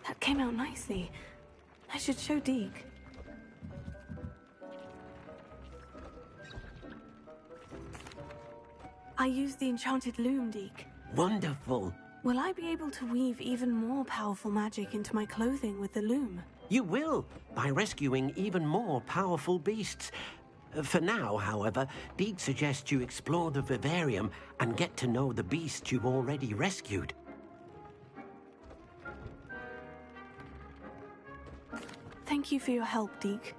That came out nicely. I should show Deke. I used the enchanted loom, Deke. Wonderful. Will I be able to weave even more powerful magic into my clothing with the loom? You will, by rescuing even more powerful beasts. For now, however, Deke suggests you explore the vivarium and get to know the beasts you've already rescued. Thank you for your help, Deke.